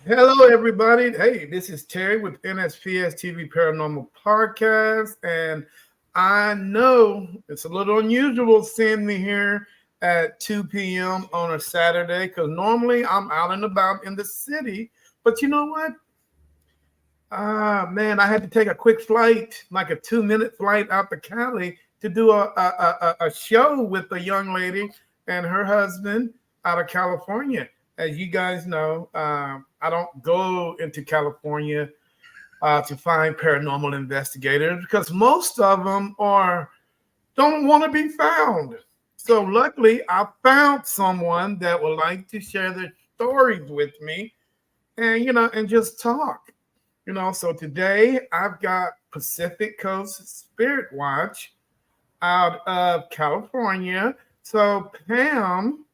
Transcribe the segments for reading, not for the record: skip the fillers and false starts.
Hello, everybody. Hey, this is Terry with NSPS TV Paranormal Podcast. And I know it's a little unusual seeing me here at 2 p.m. on a Saturday because normally I'm out and about in the city. But you know what? Man, I had to take a quick flight, like a 2-minute flight out to Cali to do a show with a young lady and her husband out of California. As you guys know, I don't go into California to find paranormal investigators because most of them don't want to be found. So luckily, I found someone that would like to share their stories with me and just talk. So today I've got Pacific Coast Spirit Watch out of California. So Pam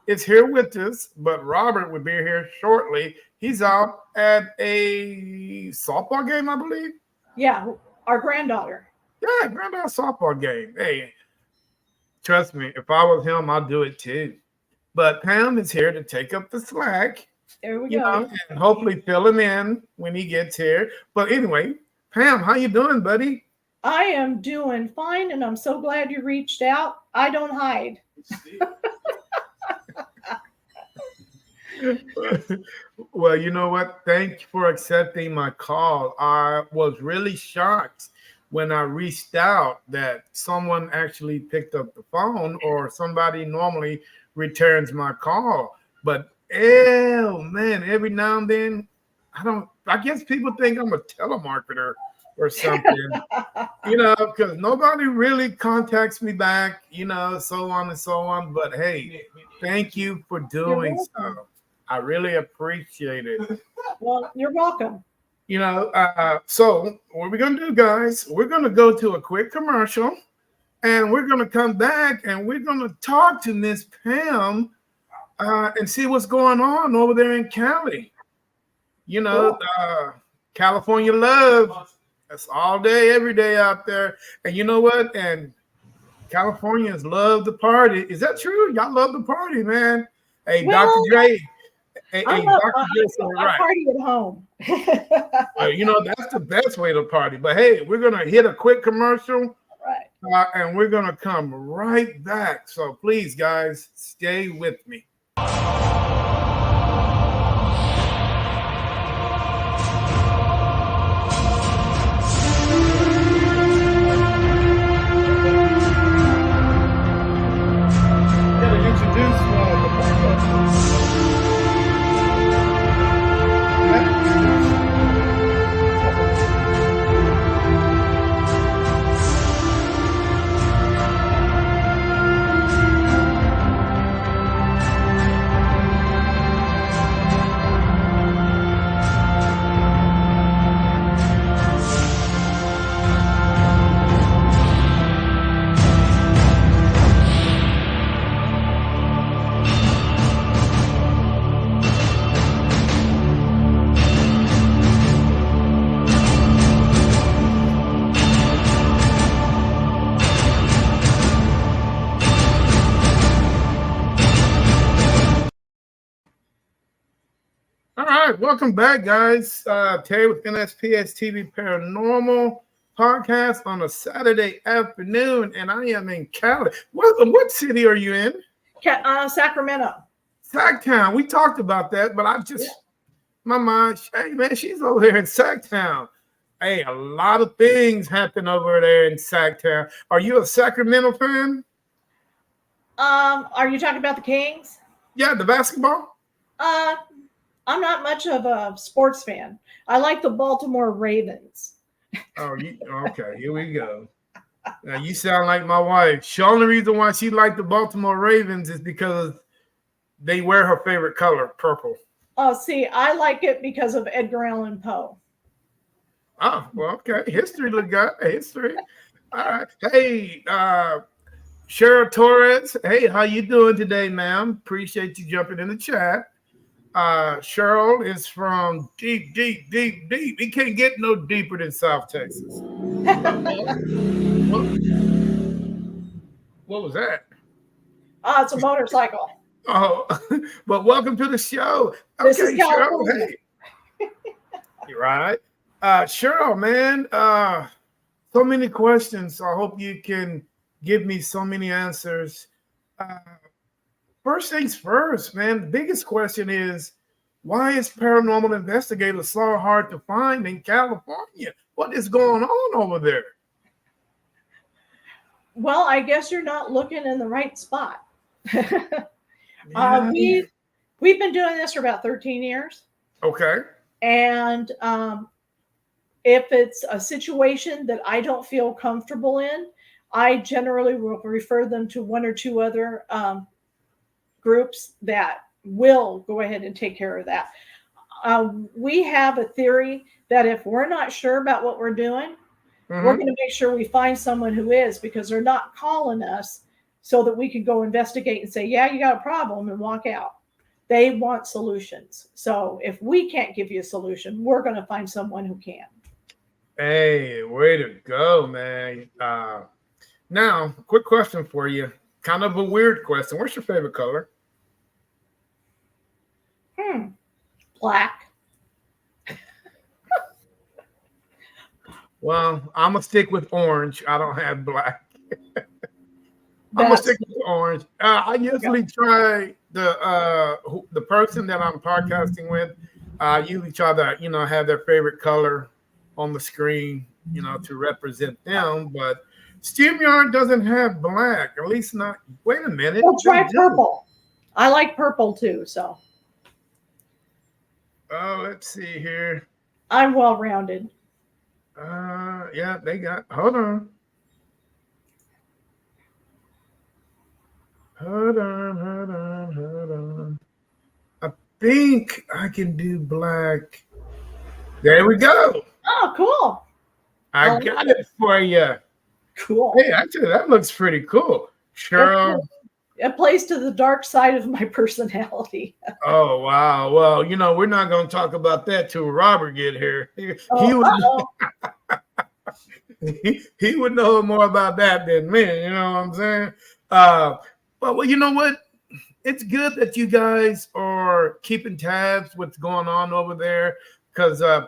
is here with us, but Robert will be here shortly. He's out at a softball game, I believe. Yeah, our granddaughter. Yeah, granddaughter softball game. Hey, trust me, if I was him, I'd do it too. But Pam is here to take up the slack. There we go. And hopefully fill him in when he gets here. But anyway, Pam, how you doing, buddy? I am doing fine, and I'm so glad you reached out. I don't hide. Well, you know what? Thank you for accepting my call. I was really shocked when I reached out that someone actually picked up the phone or somebody normally returns my call. But oh man, every now and then, I guess people think I'm a telemarketer or something, because nobody really contacts me back, so on and so on. But hey, thank you for doing so. I really appreciate it. Well, you're welcome. So what we're going to do, guys, we're going to go to a quick commercial and we're going to come back and we're going to talk to Miss Pam and see what's going on over there in Cali. California love. That's all day, every day out there. And you know what? And Californians love the party. Is that true? Y'all love the party, man. Hey, Well, Dr. Dre. I party at home. That's the best way to party. But hey, we're going to hit a quick commercial. Right. And we're going to come right back. So please, guys, stay with me. Welcome back, guys. Terry with NSPS TV Paranormal Podcast on a Saturday afternoon, and I am in Cali. What city are you in? Sacramento. Sacktown. We talked about that, but my mind, hey, man, she's over there in Sacktown. Hey, a lot of things happen over there in Sacktown. Are you a Sacramento fan? Are you talking about the Kings? Yeah, the basketball? I'm not much of a sports fan. I like the Baltimore Ravens. Oh, okay. Here we go. Now you sound like my wife. The only reason why she liked the Baltimore Ravens is because they wear her favorite color, purple. Oh, see, I like it because of Edgar Allan Poe. Oh, well, okay. History, look good. History. All right. Hey, Cheryl Torres. Hey, how you doing today, ma'am? Appreciate you jumping in the chat. Cheryl is from deep. It can't get no deeper than South Texas. What was that? It's a motorcycle. Oh, but welcome to the show. This is Okay, Cheryl. California. Hey, you right? Cheryl, man. So many questions. I hope you can give me so many answers. Uh, First things first, man. The biggest question is, why is paranormal investigators so hard to find in California? What is going on over there? Well, I guess you're not looking in the right spot. Yeah. We've been doing this for about 13 years. Okay. And if it's a situation that I don't feel comfortable in, I generally will refer them to one or two other groups that will go ahead and take care of that. We have a theory that if we're not sure about what we're doing, we're going to make sure we find someone who is, because they're not calling us so that we can go investigate and say, yeah, you got a problem, and walk out. They want solutions. So if we can't give you a solution, we're going to find someone who can. Hey, way to go, man. Now, quick question for you. Kind of a weird question. What's your favorite color? Black. Well, I'm going to stick with orange. I don't have black. I'm going to stick with orange. I usually try the person that I'm podcasting with, usually try to, have their favorite color on the screen, to represent them. But StreamYard doesn't have black, at least not. Wait a minute. We'll try purple. I like purple too, so. Oh, let's see here. I'm well-rounded. Yeah, they got. Hold on. Hold on. I think I can do black. There we go. Oh, cool. I got it for you. Cool. Hey, actually, that looks pretty cool. Cheryl. It plays to the dark side of my personality. Oh, wow. Well, we're not going to talk about that till Robert get here. He would know more about that than me. You know what I'm saying? But well, you know what? It's good that you guys are keeping tabs what's going on over there, because I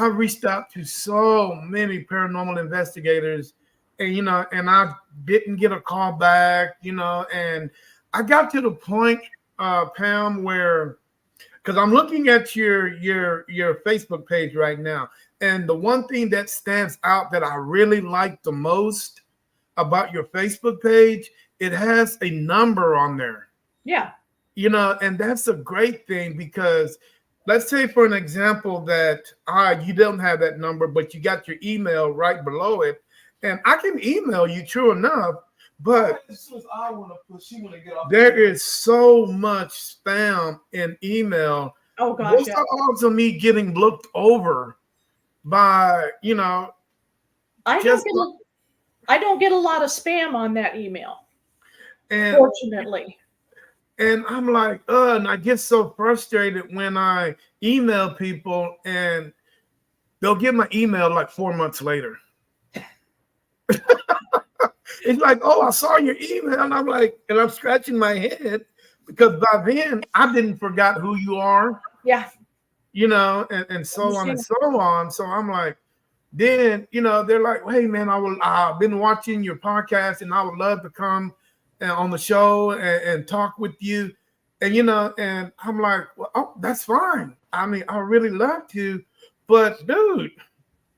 reached out to so many paranormal investigators, and and I didn't get a call back, and I got to the point, Pam, where, because I'm looking at your Facebook page right now, and the one thing that stands out that I really like the most about your Facebook page, it has a number on there. Yeah. And that's a great thing, because let's say, for an example, that you don't have that number, but you got your email right below it, and I can email you, true enough, but there is so much spam in email. Oh gosh. What's the odds of me getting looked over by, I don't get a lot of spam on that email, fortunately. And I'm like, and I get so frustrated when I email people and they'll get my email like 4 months later. It's like, oh, I saw your email. And I'm like, and I'm scratching my head, because by then I didn't forgot who you are. Yeah. And so on and so on. So I'm like, then, they're like, hey, man, I've been watching your podcast and I would love to come on the show and talk with you. And, and I'm like, well, oh, that's fine. I mean, I really love to, but dude,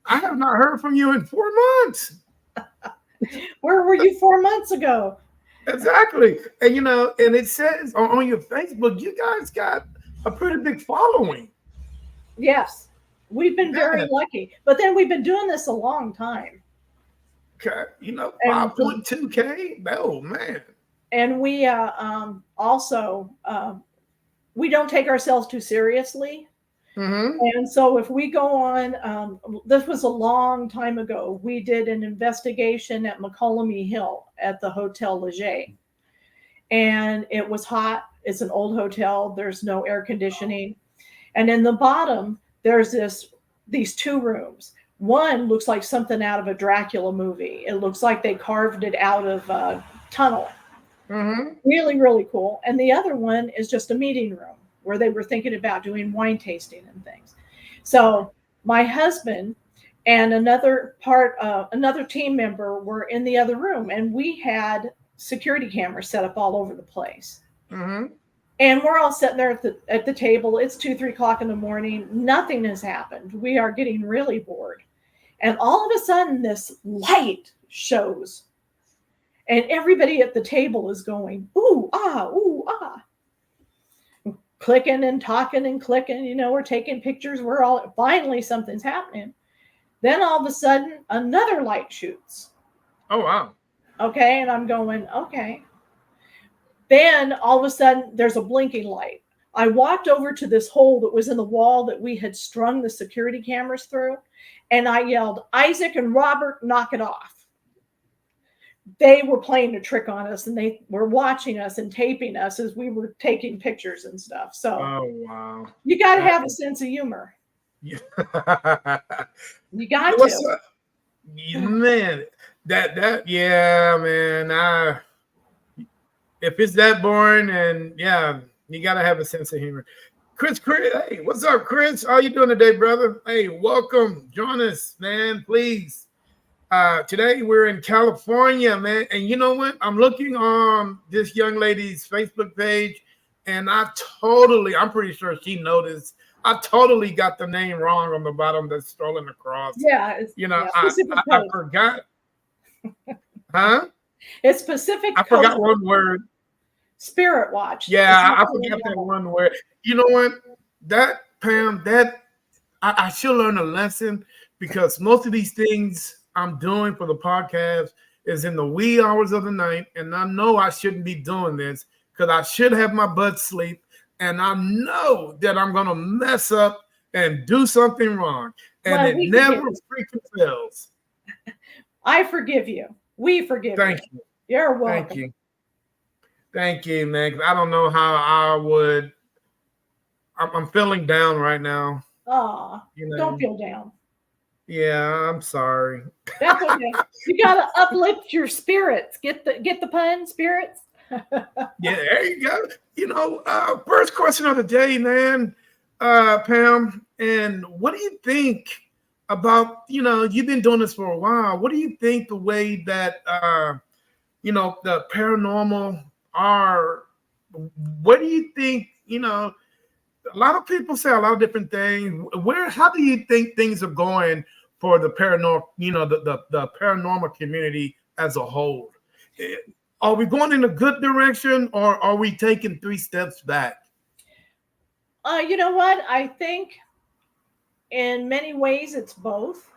I have not heard from you in 4 months. Where were you 4 months ago? Exactly. And, and it says on your Facebook, you guys got a pretty big following. Yes. We've been very lucky, but then we've been doing this a long time. Okay. 5.2K. Oh, man. And we also, we don't take ourselves too seriously. Mm-hmm. And so if we go on, this was a long time ago, we did an investigation at McCollum Hill at the Hotel Leger. And it was hot. It's an old hotel. There's no air conditioning. And in the bottom, there's these two rooms. One looks like something out of a Dracula movie. It looks like they carved it out of a tunnel. Mm-hmm. Really, really cool. And the other one is just a meeting room where they were thinking about doing wine tasting and things. So my husband and another team member were in the other room, and we had security cameras set up all over the place. Mm-hmm. And we're all sitting there at the table. It's 2, 3 o'clock in the morning. Nothing has happened. We are getting really bored. And all of a sudden, this light shows. And everybody at the table is going, ooh, ah, clicking and talking and clicking. You know, we're taking pictures. We're all, finally, something's happening. Then all of a sudden, another light shoots. Oh, wow. Okay. And I'm going, okay. Then all of a sudden, there's a blinking light. I walked over to this hole that was in the wall that we had strung the security cameras through, and I yelled, Isaac and Robert, knock it off. They were playing a trick on us, and they were watching us and taping us as we were taking pictures and stuff. So, oh, wow. You got to have a sense of humor. Yeah. You got What's to. Up? Man, yeah, man. If it's that boring, and yeah, you gotta have a sense of humor. Chris, hey, what's up, Chris? How you doing today, brother? Hey, welcome. Join us, man, please. Today we're in California, man. And you know what? I'm looking on this young lady's Facebook page, and I'm pretty sure she noticed. I totally got the name wrong on the bottom that's strolling across. Yeah. I forgot. Huh? It's Pacific I forgot one word. Spirit Watch. Yeah, I forgot that one word. You know what? That, Pam, I should learn a lesson, because most of these things I'm doing for the podcast is in the wee hours of the night. And I know I shouldn't be doing this, because I should have my butt sleep. And I know that I'm going to mess up and do something wrong. And it never freaking fails. I forgive you. We forgive you. Thank you. You're welcome. Thank you, man. I don't know how I would. I'm feeling down right now. Oh, don't feel down. Yeah, I'm sorry. That's okay. You gotta uplift your spirits. Get the pun, spirits. Yeah, there you go. You know, first question of the day, man, Pam. And what do you think about? You know, you've been doing this for a while. What do you think the way that the paranormal are? What do you think? You know, a lot of people say a lot of different things. How do you think things are going for the paranormal? You know, the paranormal community as a whole. Are we going in a good direction, or are we taking 3 steps back? You know what? I think in many ways it's both,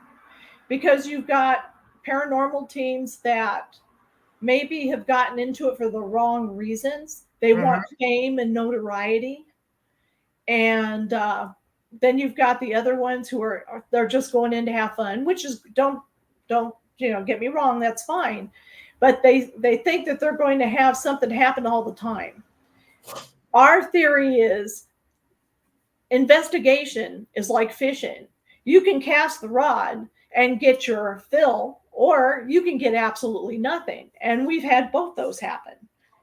because you've got paranormal teams that maybe have gotten into it for the wrong reasons. They want fame and notoriety. And then you've got the other ones who they're just going in to have fun, which is don't get me wrong, that's fine. But they think that they're going to have something happen all the time. Our theory is investigation is like fishing. You can cast the rod and get your fill, or you can get absolutely nothing. And we've had both those happen.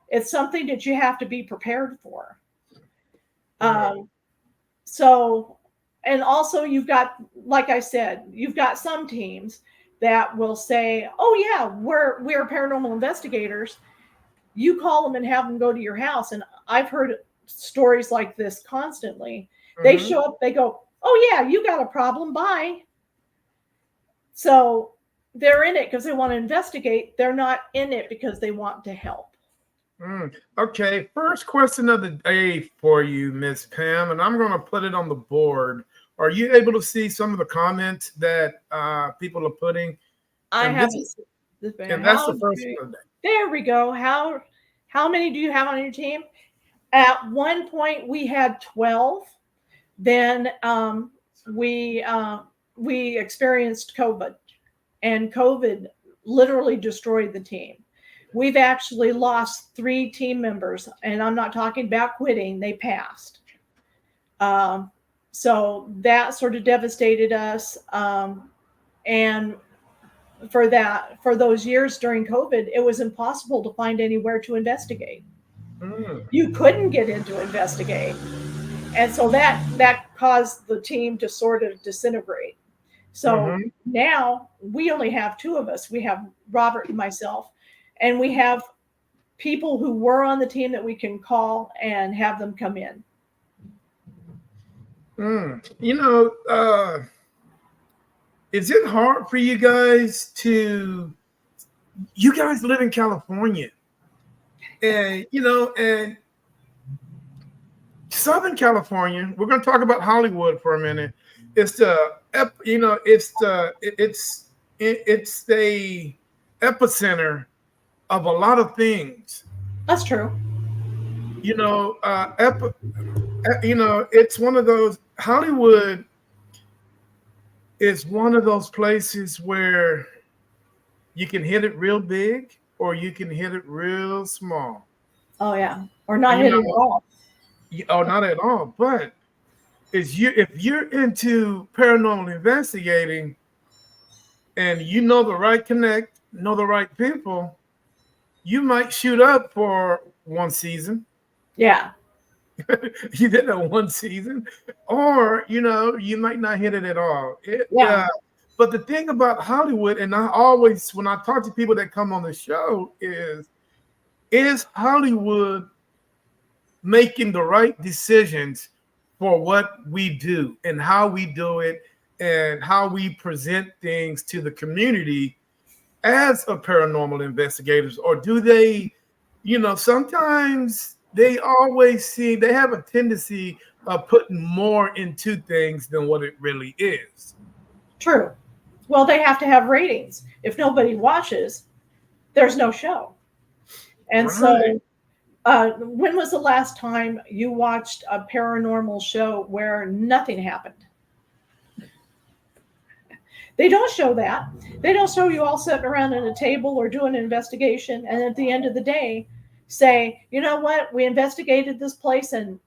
It's something that you have to be prepared for. So, and also you've got, like I said, you've got some teams that will say, oh yeah, we're paranormal investigators. You call them and have them go to your house. And I've heard stories like this constantly. They show up, they go, oh yeah, you got a problem, bye. So they're in it because they want to investigate. They're not in it because they want to help. Okay, first question of the day for you, Miss Pam, and I'm going to put it on the board. Are you able to see some of the comments that people are putting? I haven't. And that's the first one of the day. There we go. How many do you have on your team? At one point, we had 12. Then we experienced COVID, and COVID literally destroyed the team. We've actually lost 3 team members, and I'm not talking about quitting. They passed. So that sort of devastated us. And for those years during COVID, it was impossible to find anywhere to investigate. Mm. You couldn't get in to investigate. And so that caused the team to sort of disintegrate. So Mm-hmm. now we only have two of us. We have Robert and myself, and we have people who were on the team that we can call and have them come in. Mm. Is it hard for you guys to? You guys live in California, and and Southern California. We're going to talk about Hollywood for a minute. It's it's the epicenter of a lot of things. That's true. It's one of those. Hollywood is one of those places where you can hit it real big or you can hit it real small. Oh yeah, or not hit it at all. Oh, not at all. But if you're into paranormal investigating and you know the right connect, know the right people, you might shoot up for one season. Yeah. You did that one season, or you might not hit it at all. But the thing about Hollywood, and I always, when I talk to people that come on the show, is Hollywood making the right decisions for what we do and how we do it and how we present things to the community as a paranormal investigators? Or do they, sometimes they have a tendency of putting more into things than what it really is. True. Well, they have to have ratings. If nobody watches, there's no show. And Right. so when was the last time you watched a paranormal show where nothing happened? They don't show that. They don't show you all sitting around at a table or doing an investigation, and at the end of the day say, you know what, we investigated this place and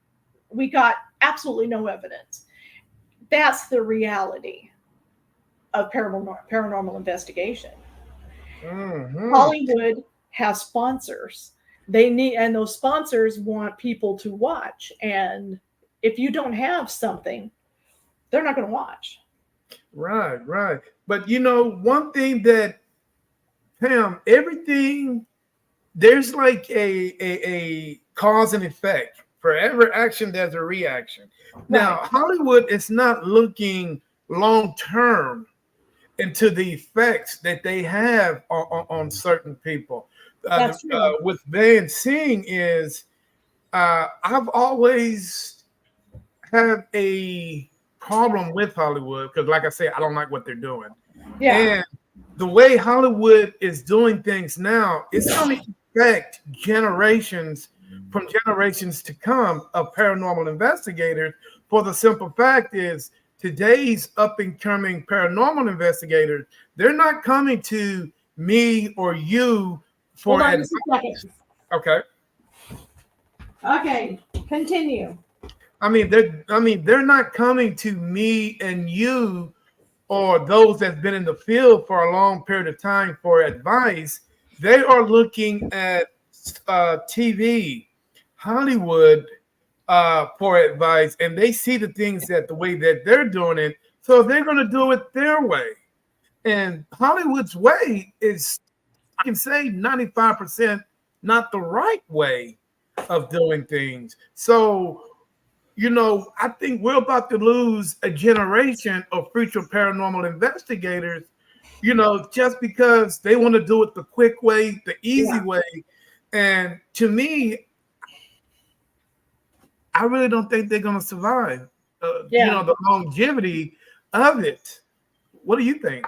we got absolutely no evidence. That's the reality of paranormal investigation. Mm-hmm. Hollywood has sponsors. And those sponsors want people to watch. And if you don't have something, they're not going to watch. Right. But one thing that, Pam, everything, there's like a cause and effect. For every action, there's a reaction. Right. Now, Hollywood is not looking long term into the effects that they have on certain people. That's true. With Van seeing is, I've always had a problem with Hollywood because, like I said, I don't like what they're doing. Yeah. And the way Hollywood is doing things now, it's going to affect generations from generations to come of paranormal investigators. For the simple fact is, today's up and coming paranormal investigators, they're not coming to me or you for advice. Okay. Okay, continue. They're not coming to me and you or those that's been in the field for a long period of time for advice. They are looking at TV, Hollywood, for advice, and they see the things that the way that they're doing it, so they're going to do it their way. And Hollywood's way is, I can say, 95% not the right way of doing things. So, I think we're about to lose a generation of future paranormal investigators, just because they want to do it the quick way, the easy way. And to me, I really don't think they're going to survive, the longevity of it. What do you think?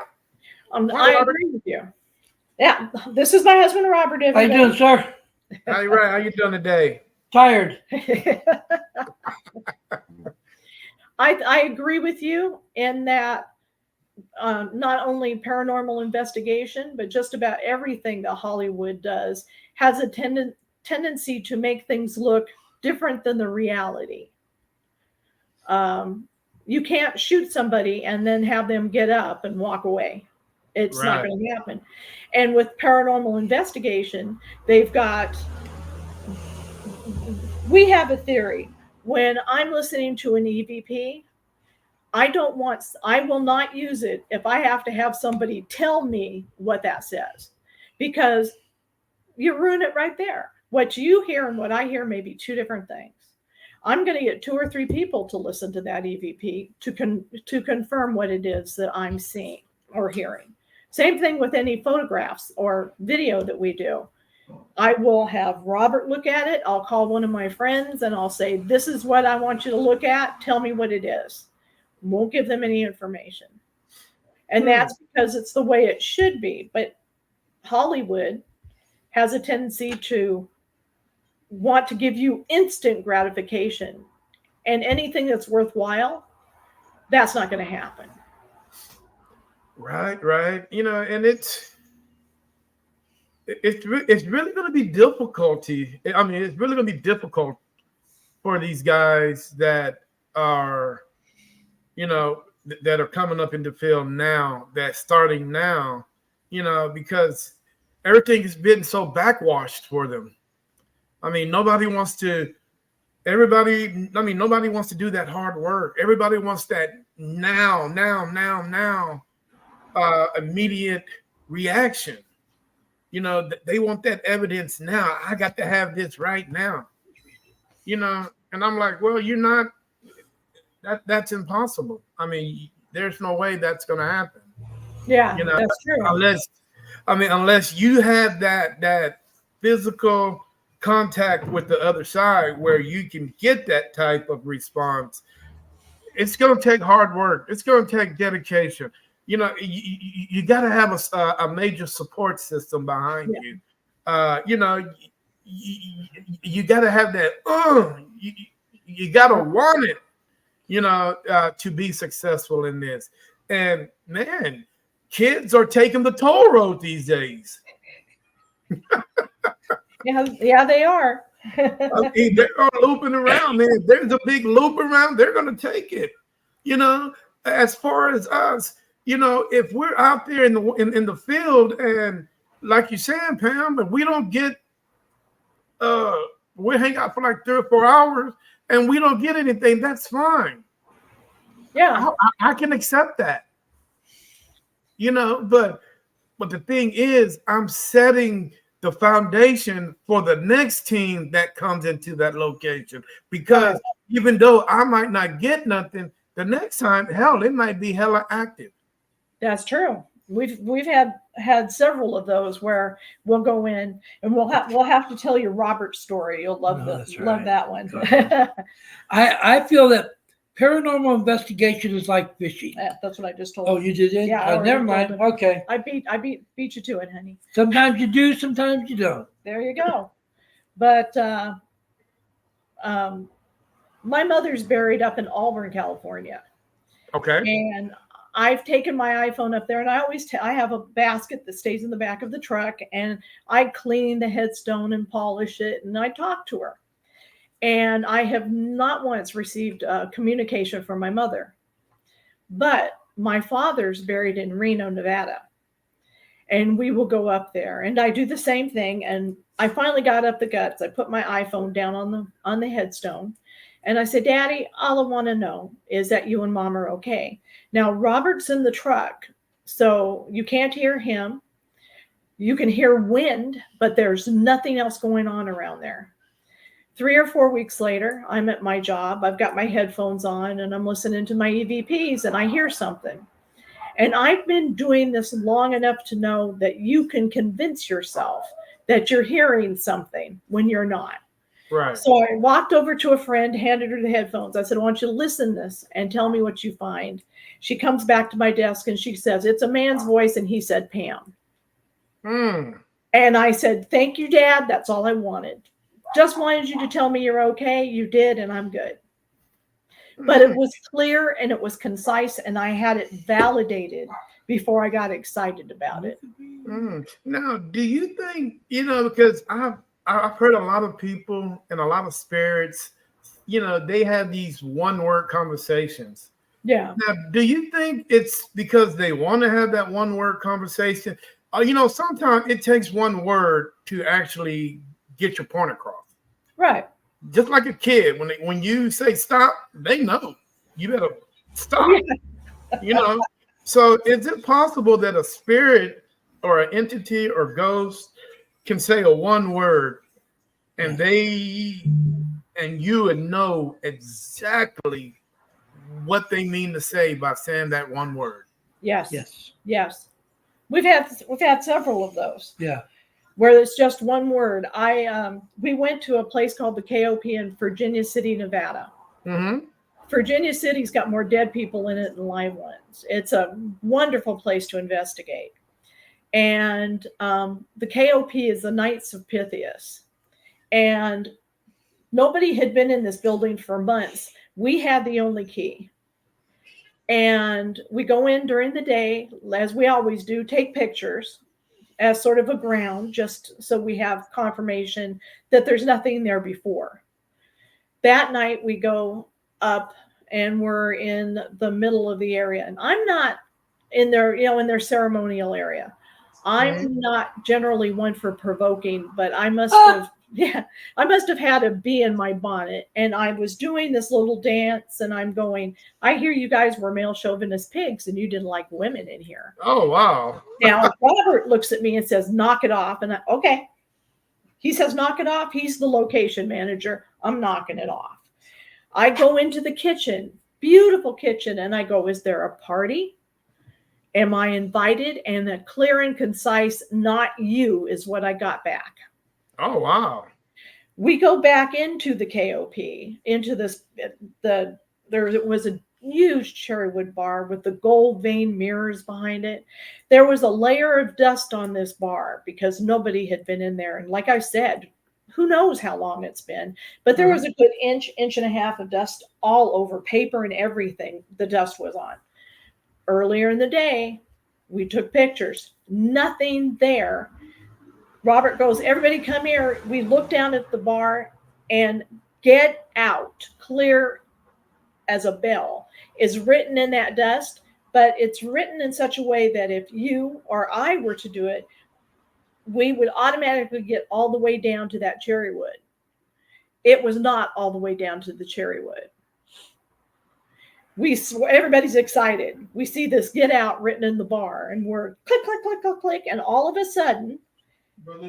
I agree with you. Yeah, this is my husband, Robert. How you doing, sir? How you doing today? Tired. I agree with you in that not only paranormal investigation, but just about everything that Hollywood does has a tendency to make things look different than the reality. You can't shoot somebody and then have them get up and walk away. It's not Right. going to happen. And with paranormal investigation, we have a theory. When I'm listening to an EVP, I will not use it if I have to have somebody tell me what that says, because you ruin it right there. What you hear and what I hear may be two different things. I'm going to get 2 or 3 people to listen to that EVP to confirm what it is that I'm seeing or hearing. Same thing with any photographs or video that we do. I will have Robert look at it. I'll call one of my friends and I'll say, this is what I want you to look at. Tell me what it is. Won't give them any information. And that's because it's the way it should be. But Hollywood has a tendency to want to give you instant gratification, and anything that's worthwhile, that's not going to happen. Right. And it's really going to be difficulty. I mean, it's really going to be difficult for these guys that are, that are coming up in the field now, that's starting now, because everything has been so backwashed for them. I mean, nobody wants to do that hard work. Everybody wants that now, immediate reaction. They want that evidence now. I got to have this right now. And I'm like, well, you're not. That's impossible. I mean, there's no way that's going to happen. Yeah, that's true. Unless you have that physical contact with the other side where you can get that type of response, it's going to take hard work. It's going to take dedication. You got to have a major support system behind you. You got to have that. You got to want it, to be successful in this. And man, kids are taking the toll road these days. Yeah, they are. I mean, they're looping around, man. There's a big loop around. They're going to take it. As far as us, if we're out there in the field, and like you're saying, Pam, but we don't get, we hang out for like 3 or 4 hours, and we don't get anything. That's fine. Yeah, I can accept that. But the thing is, I'm setting the foundation for the next team that comes into that location, because even though I might not get nothing, the next time, hell, it might be hella active. That's true. We've had several of those where we'll go in and we'll have to tell you Robert's story. You'll love love that one. I feel that paranormal investigation is like fishing. Yeah, that's what I just told. Oh, you did it? Yeah. Never mind. Okay. I beat you to it, honey. Sometimes you do, sometimes you don't. There you go. But my mother's buried up in Auburn, California. Okay. And I've taken my iPhone up there, and I have a basket that stays in the back of the truck, and I clean the headstone and polish it, and I talk to her. And I have not once received communication from my mother. But my father's buried in Reno, Nevada. And we will go up there. And I do the same thing. And I finally got up the guts. I put my iPhone down on the headstone. And I said, Daddy, all I want to know is that you and Mom are okay. Now, Robert's in the truck, so you can't hear him. You can hear wind, but there's nothing else going on around there. 3 or 4 weeks later, I'm at my job. I've got my headphones on and I'm listening to my EVPs, and I hear something. And I've been doing this long enough to know that you can convince yourself that you're hearing something when you're not. Right. So I walked over to a friend, handed her the headphones. I said, I want you to listen to this and tell me what you find. She comes back to my desk and she says, it's a man's voice. And he said, Pam. And I said, thank you, Dad. That's all I wanted. Just wanted you to tell me you're okay. You did, and I'm good. But it was clear and it was concise, and I had it validated before I got excited about it. Now, do you think, because I've heard a lot of people and a lot of spirits, they have these one-word conversations. Yeah. Now, do you think it's because they want to have that one word conversation? Sometimes it takes one word to actually get your point across. Right. Just like a kid, when you say stop, they know you better stop. So is it possible that a spirit or an entity or ghost can say a one word and you would know exactly what they mean to say by saying that one word? Yes. Yes. Yes. We've had several of those. Yeah. Where it's just one word. We went to a place called the KOP in Virginia City, Nevada. Mm-hmm. Virginia City's got more dead people in it than live ones. It's a wonderful place to investigate. And the KOP is the Knights of Pythias. And nobody had been in this building for months. We had the only key. And we go in during the day, as we always do, take pictures as sort of a ground, just so we have confirmation that there's nothing there before. That night we go up and we're in the middle of the area. And I'm not in their ceremonial area. I'm not generally one for provoking, but I must have had a bee in my bonnet. And I was doing this little dance and I'm going, I hear you guys were male chauvinist pigs and you didn't like women in here. Oh, wow. Now, Robert looks at me and says, knock it off. And okay. He says, knock it off. He's the location manager. I'm knocking it off. I go into the kitchen, beautiful kitchen. And I go, is there a party? Am I invited? And a clear and concise, not you, is what I got back. Oh, wow. We go back into the KOP, into there was a huge cherrywood bar with the gold vein mirrors behind it. There was a layer of dust on this bar because nobody had been in there. And like I said, who knows how long it's been, but there was a good inch and a half of dust all over paper and everything the dust was on. Earlier in the day, we took pictures. Nothing there. Robert goes, everybody come here. We look down at the bar and get out, clear as a bell, is written in that dust, but it's written in such a way that if you or I were to do it, we would automatically get all the way down to that cherry wood. It was not all the way down to the cherry wood. Everybody's excited. We see this get out written in the bar and we're click, click, click, click, click. And all of a sudden,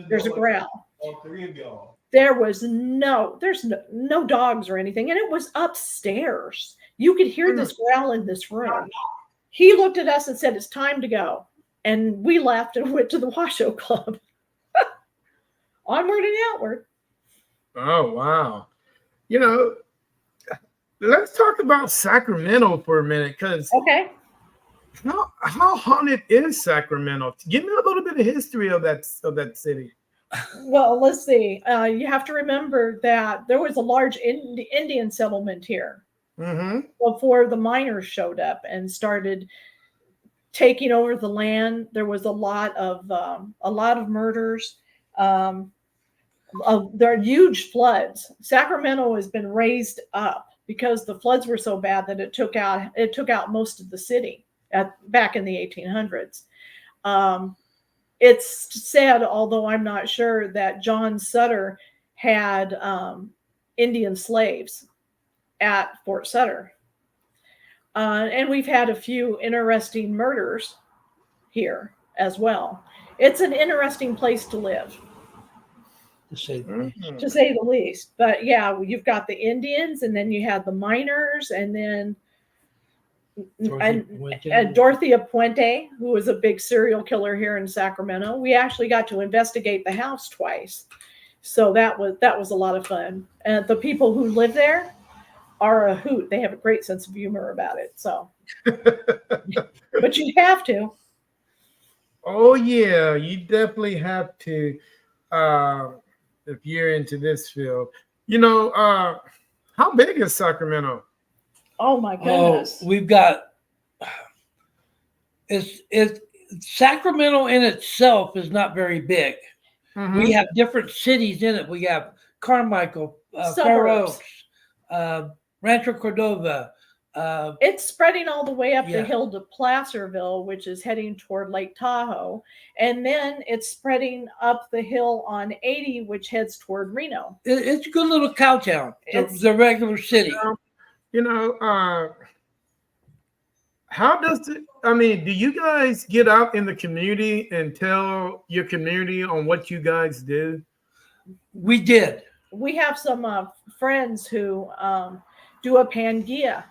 there's a growl. All three of y'all. There's no dogs or anything. And it was upstairs. You could hear this growl in this room. He looked at us and said, it's time to go. And we left and went to the Washoe Club. Onward and outward. Oh, wow. Let's talk about Sacramento for a minute, because okay, how haunted is Sacramento? Give me a little bit of history of that city. Well, let's see. You have to remember that there was a large Indian settlement here before the miners showed up and started taking over the land. There was a lot of murders. There are huge floods. Sacramento has been raised up because the floods were so bad that it took out most of the city back in the 1800s. It's said, although I'm not sure, that John Sutter had Indian slaves at Fort Sutter. And we've had a few interesting murders here as well. It's an interesting place to live, To say the least. But yeah, you've got the Indians, and then you had the miners, and then Dorothea Puente, who was a big serial killer here in Sacramento. We actually got to investigate the house twice, so that was a lot of fun. And the people who live there are a hoot. They have a great sense of humor about it. So, but you have to. Oh yeah, you definitely have to. If you're into this field, how big is Sacramento? Oh my goodness. We've got it's Sacramento in itself is not very big. We have different cities in it. We have Carmichael, Fair Oaks, Rancho Cordova, It's spreading all the way up the Yeah. hill to Placerville, which is heading toward Lake Tahoe. And then it's spreading up the hill on 80, which heads toward Reno. It's a good little cow town, It's- the regular city. You know, how does it? I mean, do you guys get out in the community and tell your community on what you guys do? We did. We have some friends who do a Pangea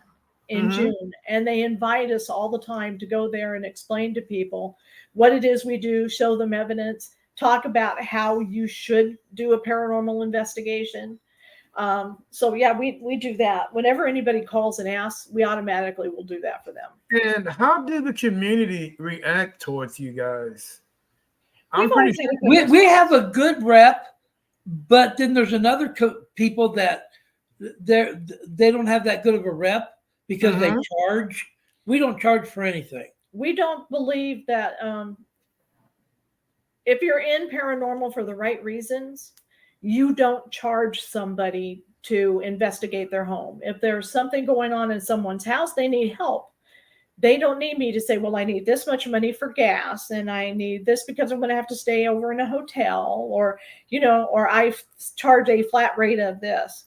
in June, and they invite us all the time to go there and explain to people what it is we do, show them evidence, talk about how you should do a paranormal investigation. So yeah, we do that. Whenever anybody calls and asks, we automatically will do that for them. And how did the community react towards you guys? I'm We've pretty always sure. had a good We have a good rep, but then there's another people that they don't have that good of a rep because they charge. We don't charge for anything. We don't believe that if you're in paranormal for the right reasons, you don't charge somebody to investigate their home. If there's something going on in someone's house, they need help. They don't need me to say, well, I need this much money for gas and I need this because I'm going to have to stay over in a hotel, or, or I charge a flat rate of this.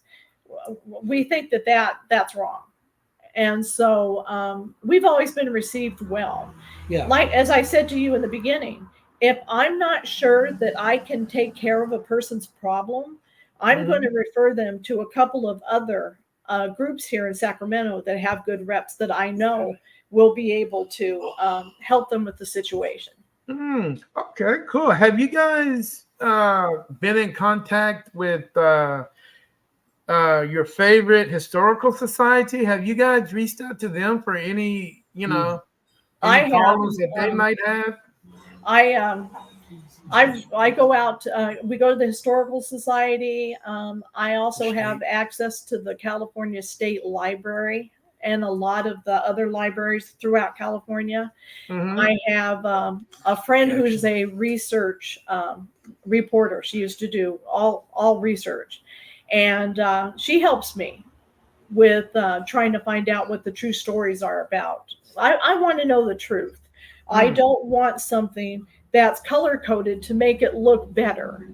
We think that's wrong. And so we've always been received well. Yeah. Like, as I said to you in the beginning, if I'm not sure that I can take care of a person's problem, I'm going to refer them to a couple of other groups here in Sacramento that have good reps that I know will be able to help them with the situation. Okay, cool. Have you guys been in contact with your favorite historical society? Have you guys reached out to them for any, any problems that they might have? I go out. We go to the Historical Society. I also have access to the California State Library and a lot of the other libraries throughout California. I have a friend who's a research reporter. She used to do all research, and she helps me with trying to find out what the true stories are about. I want to know the truth. I don't want something that's color coded to make it look better.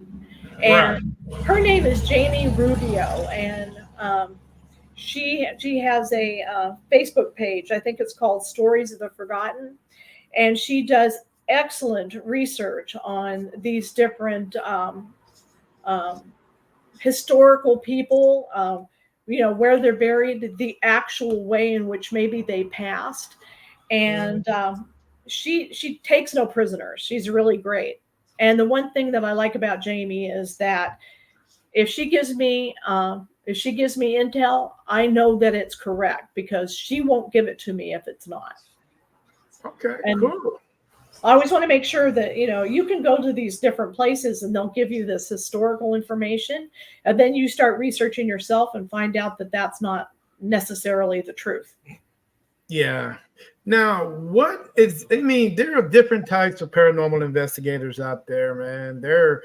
And her name is Jamie Rubio, and she has a Facebook page. I think it's called Stories of the Forgotten, and she does excellent research on these different historical people. Where they're buried, the actual way in which maybe they passed, and she takes no prisoners. She's really great. And the one thing that I like about Jamie is that if she gives me intel, I know that it's correct because she won't give it to me if it's not. Okay, And cool. I always want to make sure that, you can go to these different places and they'll give you this historical information. And then you start researching yourself and find out that that's not necessarily the truth. Yeah. Now, there are different types of paranormal investigators out there, man. There's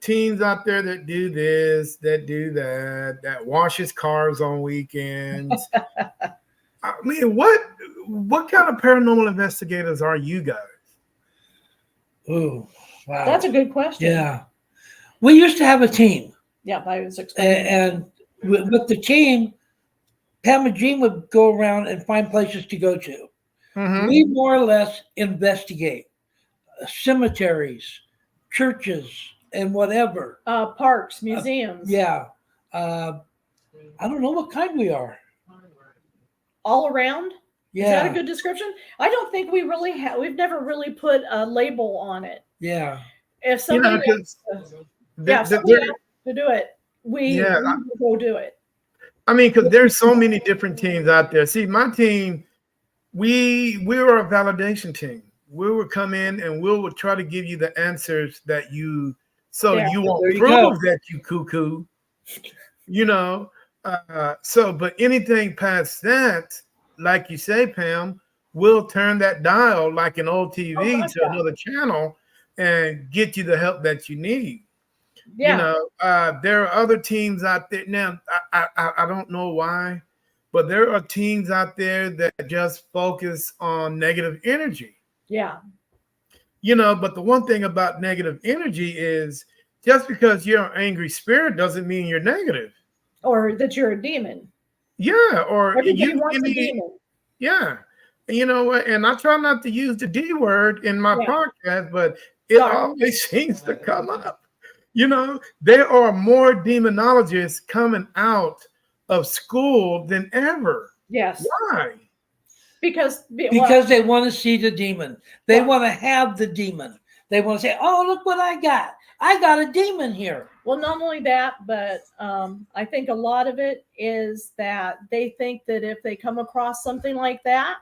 teams out there that do this, that do that washes cars on weekends. I mean, what kind of paranormal investigators are you guys? Oh, wow. That's a good question. Yeah. We used to have a team. Yeah, I was explaining. And with the team, Pam and Jean would go around and find places to go to. We more or less investigate cemeteries, churches, and whatever. Parks, museums. Yeah. I don't know what kind we are. All around? Yeah. Is that a good description? I don't think we really have. We've never really put a label on it. Yeah. If somebody asks to do it, we will go do it. I mean, because there's so many different teams out there. See, my team, we were a validation team. We would come in and we would try to give you the answers that you won't prove that you cuckoo. But anything past that, like you say, Pam, we'll turn that dial like an old TV to another channel and get you the help that you need. Yeah. There are other teams out there now. I don't know why, but there are teens out there that just focus on negative energy. Yeah. But the one thing about negative energy is just because you're an angry spirit doesn't mean you're negative. Or that you're a demon. Yeah, or Everybody wants a demon. yeah. And you know what? And I try not to use the D word in my podcast, but it Sorry. always seems to come up. There are more demonologists coming out of school than ever. Yes. Why? Because they want to see the demon. They want to have the demon. They want to say, "Oh, look what I got! I got a demon here." Well, not only that, but I think a lot of it is that they think that if they come across something like that,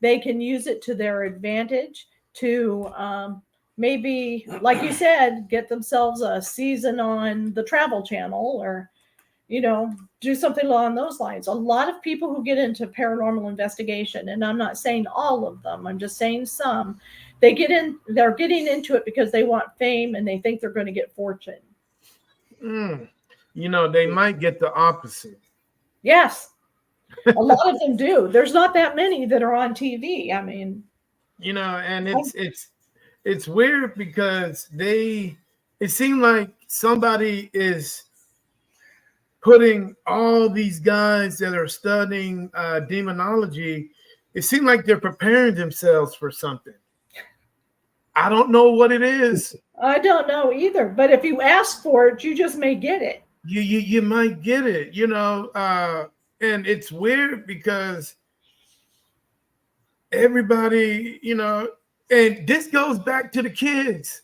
they can use it to their advantage to maybe, like you said, get themselves a season on the Travel Channel, or do something along those lines. A lot of people who get into paranormal investigation, and I'm not saying all of them, I'm just saying some, they're getting into it because they want fame and they think they're going to get fortune. They might get the opposite. Yes. A lot of them do. There's not that many that are on TV. I mean, and it's weird because it seems like somebody is putting all these guys that are studying demonology, it seems like they're preparing themselves for something. I don't know what it is. I don't know either. But if you ask for it, you just may get it. You might get it, and it's weird because everybody, and this goes back to the kids,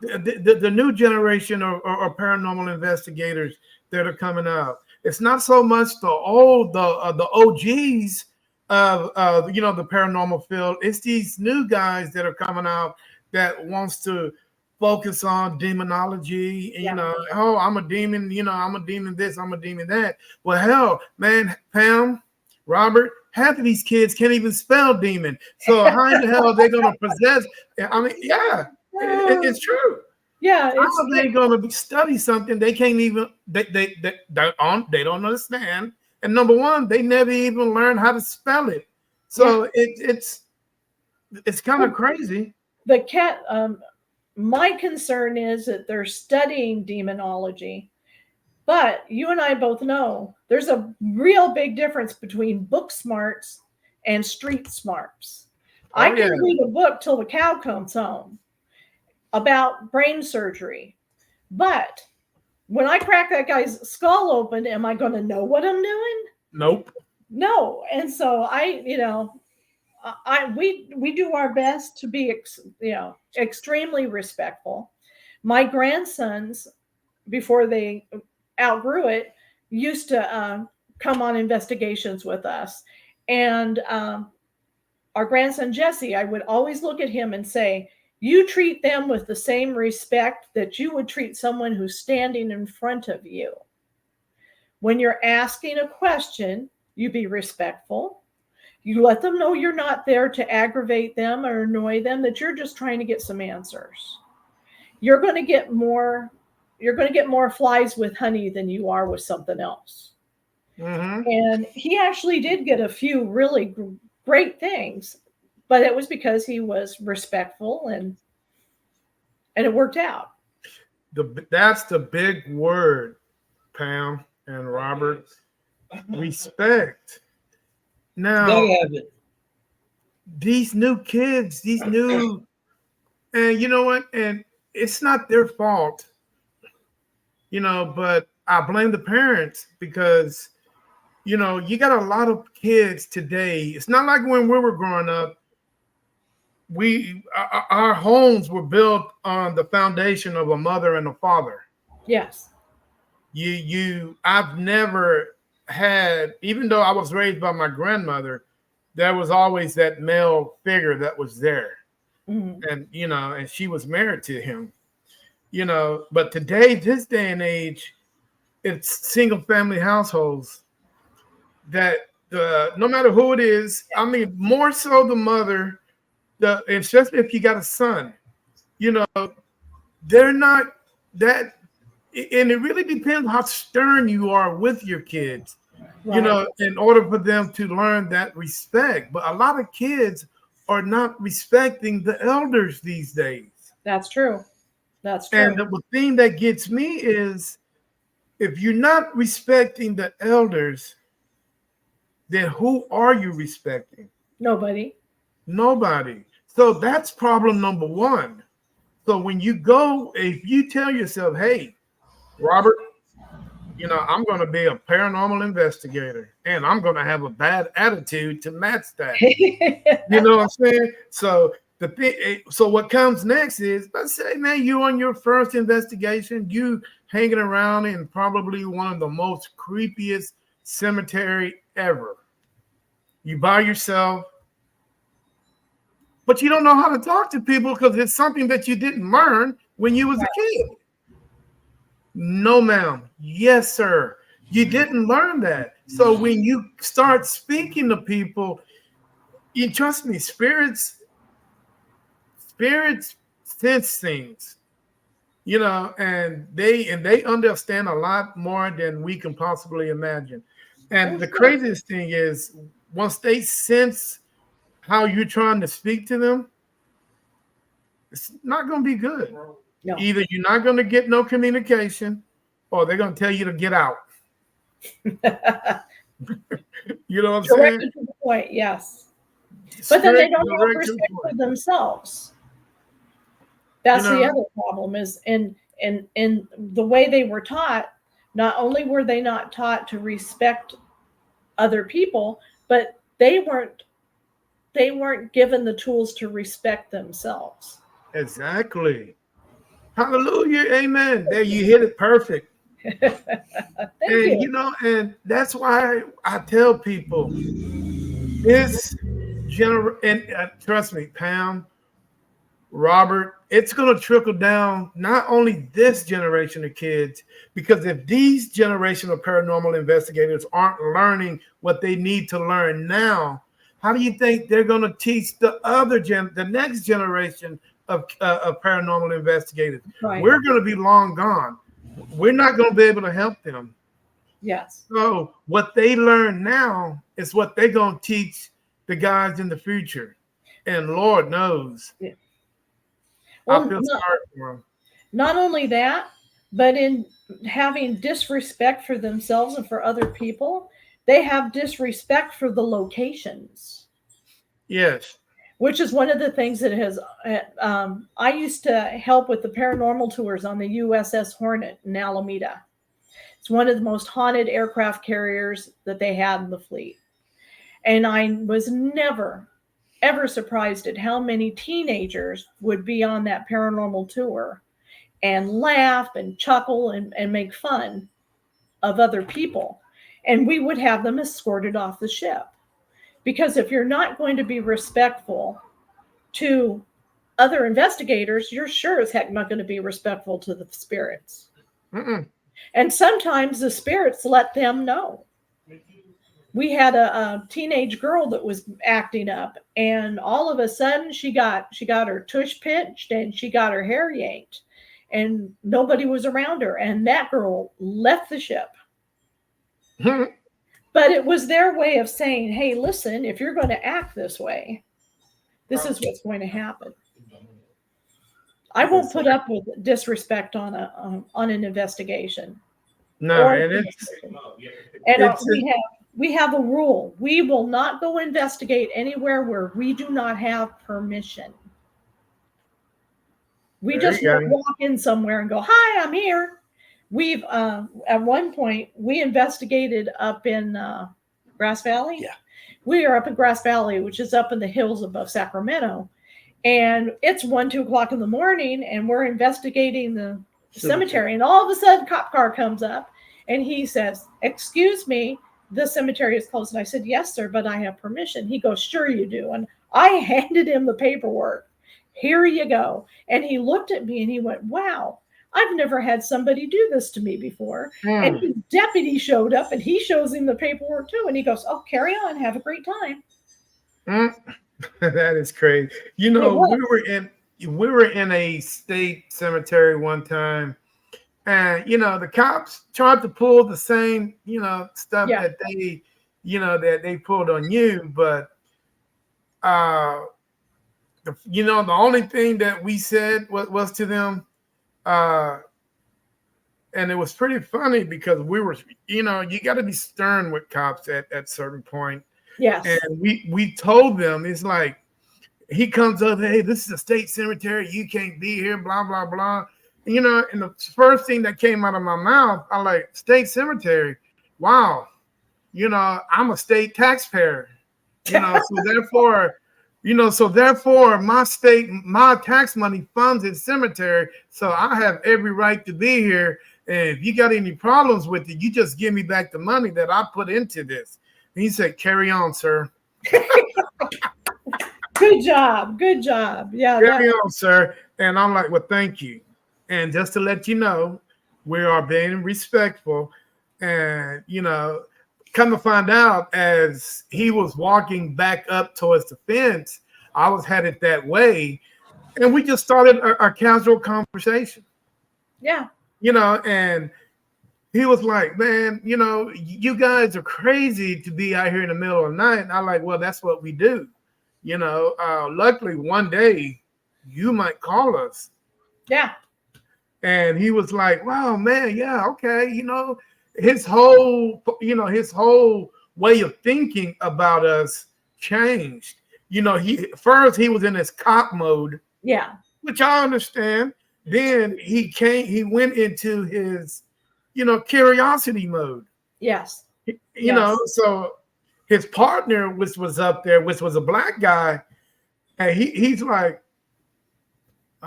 the new generation or paranormal investigators that are coming out. It's not so much the OGs of the paranormal field. It's these new guys that are coming out that wants to focus on demonology. Oh, I'm a demon. I'm a demon this. I'm a demon that. Well, hell, man, Pam, Robert, half of these kids can't even spell demon. So how in the hell are they going to possess? I mean, yeah, it's true. Yeah, how are they going to study something they can't even they don't understand? And number one, they never even learned how to spell it. So it's kind of crazy. My concern is that they're studying demonology, but you and I both know there's a real big difference between book smarts and street smarts. I can read a book till the cow comes home about brain surgery, but when I crack that guy's skull open, am I going to know what I'm doing? Nope. No. And so we do our best to be extremely respectful. My grandsons, before they outgrew it, used to come on investigations with us, and our grandson Jesse, I would always look at him and say, you treat them with the same respect that you would treat someone who's standing in front of you. When you're asking a question, you be respectful. You let them know you're not there to aggravate them or annoy them, that you're just trying to get some answers. You're going to get more flies with honey than you are with something else. Mm-hmm. And he actually did get a few really great things, but it was because he was respectful and it worked out. That's the big word, Pam and Robert. Respect. Now, these new kids, and you know what? And it's not their fault, but I blame the parents because, you got a lot of kids today. It's not like when we were growing up. Our homes were built on the foundation of a mother and a father. Yes. I've never had, even though I was raised by my grandmother, there was always that male figure that was there. Mm-hmm. And, and she was married to him, but today, this day and age, it's single family households that no matter who it is, I mean, more so the mother, especially if you got a son, they're not that, and it really depends how stern you are with your kids. you know, in order for them to learn that respect. But a lot of kids are not respecting the elders these days. That's true. That's true. And the thing that gets me is if you're not respecting the elders, then who are you respecting? Nobody. Nobody. So that's problem number one. So when you go, if you tell yourself, hey, Robert, you know, I'm going to be a paranormal investigator and I'm going to have a bad attitude to match that. You know what I'm saying? So the thing, so what comes next is, let's say, man, you on your first investigation, you hanging around in probably one of the most creepiest cemetery ever. You by yourself, but you don't know how to talk to people because it's something that you didn't learn when you was a kid. No, ma'am. Yes, sir. You didn't learn that. So when you start speaking to people, you trust me, spirits sense things, you know, and they understand a lot more than we can possibly imagine. And the craziest thing is once they sense how you're trying to speak to them, it's not going to be good. No. Either you're not going to get no communication or they're going to tell you to get out. You know what I'm saying? Directly to the point, yes. But then they don't have respect for themselves. That's the other problem is in the way they were taught, not only were they not taught to respect other people, but they weren't given the tools to respect themselves. Exactly. Hallelujah. Amen. There you hit it perfect. Thank you know, and that's why I tell people this and trust me, Pam, Robert, it's going to trickle down not only this generation of kids, because if these generation of paranormal investigators aren't learning what they need to learn now, how do you think they're going to teach the next generation of paranormal investigators? Right. We're going to be long gone. We're not going to be able to help them. Yes. So what they learn now is what they're going to teach the guys in the future. And Lord knows. Yeah. Well, I feel sorry for them. Not only that, but in having disrespect for themselves and for other people, they have disrespect for the locations. Yes. Which is one of the things that has, I used to help with the paranormal tours on the USS Hornet in Alameda. It's one of the most haunted aircraft carriers that they had in the fleet. And I was never, ever surprised at how many teenagers would be on that paranormal tour and laugh and chuckle and make fun of other people. And we would have them escorted off the ship. Because if you're not going to be respectful to other investigators, you're sure as heck not going to be respectful to the spirits. Mm-mm. And sometimes the spirits let them know. We had a teenage girl that was acting up, and all of a sudden she got her tush pinched and she got her hair yanked, and nobody was around her, and that girl left the ship. But it was their way of saying, hey, listen, if you're going to act this way, this is what's going to happen. I won't put up with disrespect on an investigation. No, we have a rule. We will not go investigate anywhere where we do not have permission. We just won't walk in somewhere and go, hi, I'm here. We've at one point we investigated up in Grass Valley. Yeah, we are up in Grass Valley, which is up in the hills above Sacramento, and it's 1-2 o'clock in the morning, and we're investigating the cemetery, and all of a sudden, cop car comes up, and he says, "Excuse me, the cemetery is closed." And I said, "Yes, sir, but I have permission." He goes, "Sure you do." And I handed him the paperwork. Here you go. And he looked at me and he went, "Wow. I've never had somebody do this to me before." And his deputy showed up and he shows him the paperwork too. And he goes, "Oh, carry on. Have a great time." That is crazy. You know, we were in a state cemetery one time, And the cops tried to pull the same stuff Yeah. that they pulled on you, but the only thing that we said was to them, and it was pretty funny because we were, you got to be stern with cops at certain point. Yes. And we told them, it's like, he comes up, hey, this is a state cemetery, you can't be here, blah, blah, blah. And the first thing that came out of my mouth, I like, state cemetery, wow, I'm a state taxpayer, so therefore my tax money funds its cemetery, so I have every right to be here. And if you got any problems with it, you just give me back the money that I put into this. And he said, carry on, sir. Good job. Good job. Yeah. Carry on, sir. And I'm like, well, thank you. And just to let you know, we are being respectful. And, come to find out, as he was walking back up towards the fence, I was headed that way. And we just started a casual conversation. Yeah. And he was like, man, you guys are crazy to be out here in the middle of the night. And I'm like, well, that's what we do. Luckily one day you might call us. Yeah. And he was like, wow, man, yeah, okay. His whole way of thinking about us changed. First he was in his cop mode. Yeah. Which I understand. Then he went into his, curiosity mode. Yes. So his partner, which was up there, which was a black guy, and he's like,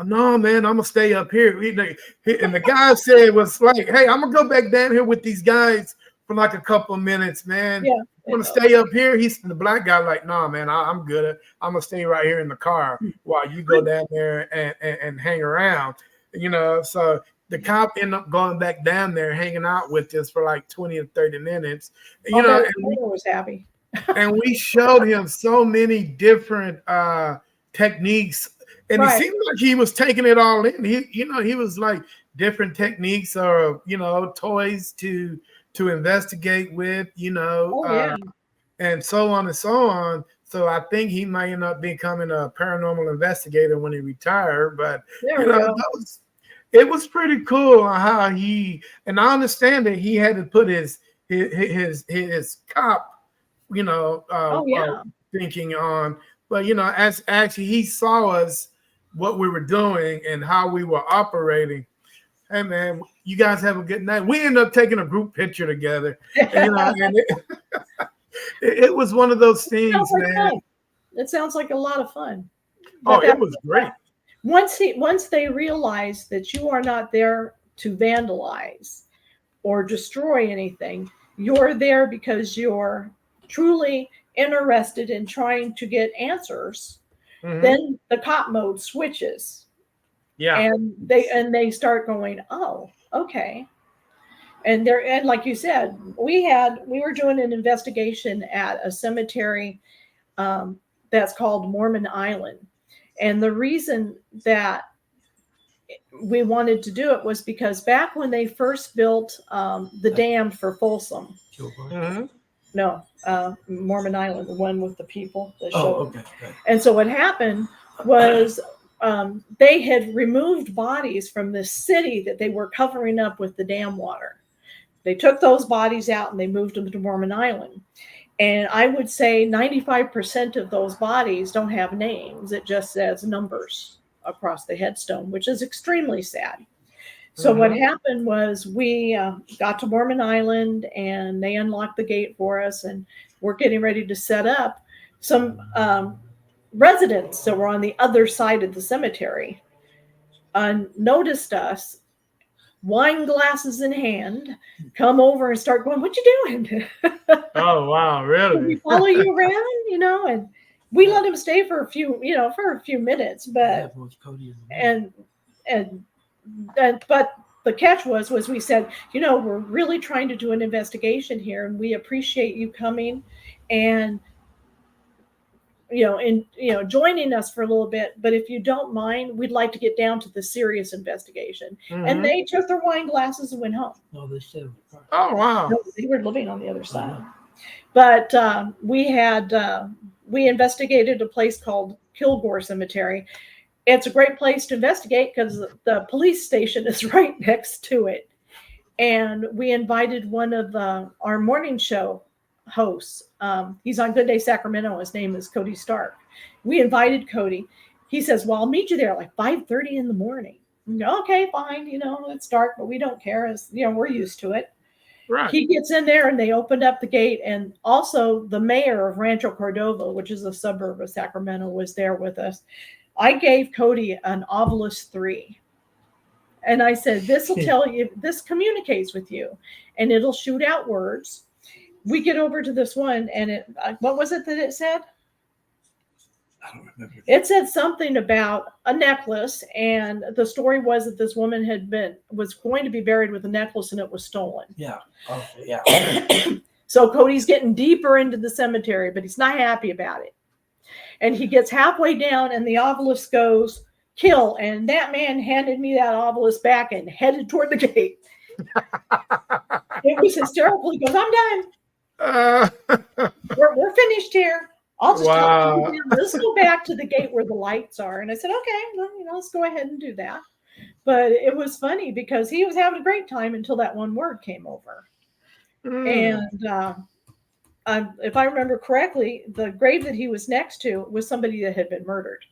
no, man, I'm gonna stay up here. And the guy said was like, hey, I'm gonna go back down here with these guys for like a couple of minutes, man. Yeah. I'm gonna stay up here. The black guy like, nah, man, I'm good. I'm gonna stay right here in the car while you go down there and hang around. So the cop ended up going back down there, hanging out with us for like 20 or 30 minutes. And was happy. And we showed him so many different techniques. And Right. It seemed like he was taking it all in. He was like different techniques or, toys to investigate with, and so on and so on. So I think he might end up becoming a paranormal investigator when he retired. But it was pretty cool how and I understand that he had to put his cop, thinking on. But as actually he saw us, what we were doing and how we were operating. Hey man, you guys have a good night. We ended up taking a group picture together. And it was one of those things, man. Fun. It sounds like a lot of fun. It was great. Once they realize that you are not there to vandalize or destroy anything, you're there because you're truly interested in trying to get answers. Mm-hmm. Then the cop mode switches. Yeah. And they start going, oh, okay. And like you said, we were doing an investigation at a cemetery that's called Mormon Island. And the reason that we wanted to do it was because back when they first built the dam for Folsom. Mm-hmm. No, Mormon Island, the one with the people. Okay. And so what happened was they had removed bodies from the city that they were covering up with the dam water. They took those bodies out and they moved them to Mormon Island. And I would say 95% of those bodies don't have names. It just says numbers across the headstone, which is extremely sad. So what happened was we got to Mormon Island and they unlocked the gate for us and we're getting ready to set up. Some residents that were on the other side of the cemetery noticed us, wine glasses in hand, come over and start going, what you doing? Oh, wow, really? We follow you around, and we let him stay for a few minutes, but but the catch was we said, we're really trying to do an investigation here and we appreciate you coming and joining us for a little bit. But if you don't mind, we'd like to get down to the serious investigation. And they took their wine glasses and went home. No, they said. Oh, wow. No, they were living on the other side. But we investigated a place called Kilgore Cemetery. It's a great place to investigate because the police station is right next to it. And we invited one of our morning show hosts. He's on Good Day Sacramento. His name is Cody Stark. We invited Cody. He says, well, I'll meet you there at like 5:30 in the morning. Okay, fine. It's dark, but we don't care. We're used to it. Right. He gets in there and they opened up the gate. And also the mayor of Rancho Cordova, which is a suburb of Sacramento, was there with us. I gave Cody an Ovilus 3. And I said, this will tell you, this communicates with you and it'll shoot out words. We get over to this one and what was it that it said? I don't remember. It said something about a necklace, and the story was that this woman was going to be buried with a necklace and it was stolen. Yeah. Okay. Yeah. So Cody's getting deeper into the cemetery, but he's not happy about it. And he gets halfway down and the obelisk goes, kill. And that man handed me that obelisk back and headed toward the gate. It was hysterical. He goes, I'm done. We're finished here. I'll just talk to you. Let's go back to the gate where the lights are. And I said, okay, well, let's go ahead and do that. But it was funny because he was having a great time until that one word came over. And if I remember correctly, the grave that he was next to was somebody that had been murdered.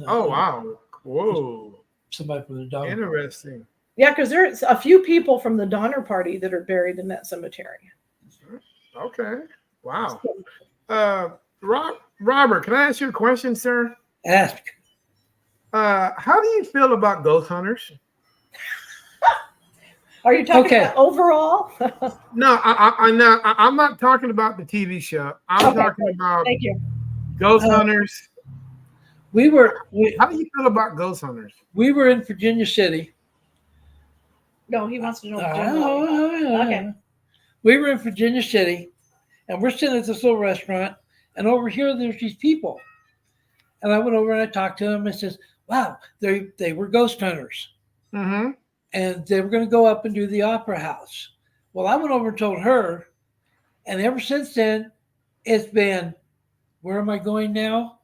Oh, wow. Whoa. Somebody from the Donner. Interesting. Yeah, because there's a few people from the Donner Party that are buried in that cemetery. Okay. Wow. Robert, can I ask you a question, sir? Ask. How do you feel about ghost hunters? Are you talking about overall? No, I'm not talking about the TV show. I'm talking about Thank you. ghost hunters. How do you feel about ghost hunters? We were in Virginia City. No, he wants to know. Okay. We were in Virginia City, and we're sitting at this little restaurant, and over here there's these people. And I went over and I talked to them and says, wow, they were ghost hunters. Mm-hmm. And they were going to go up and do the opera house. Well, I went over and told her, and ever since then, it's been, where am I going now?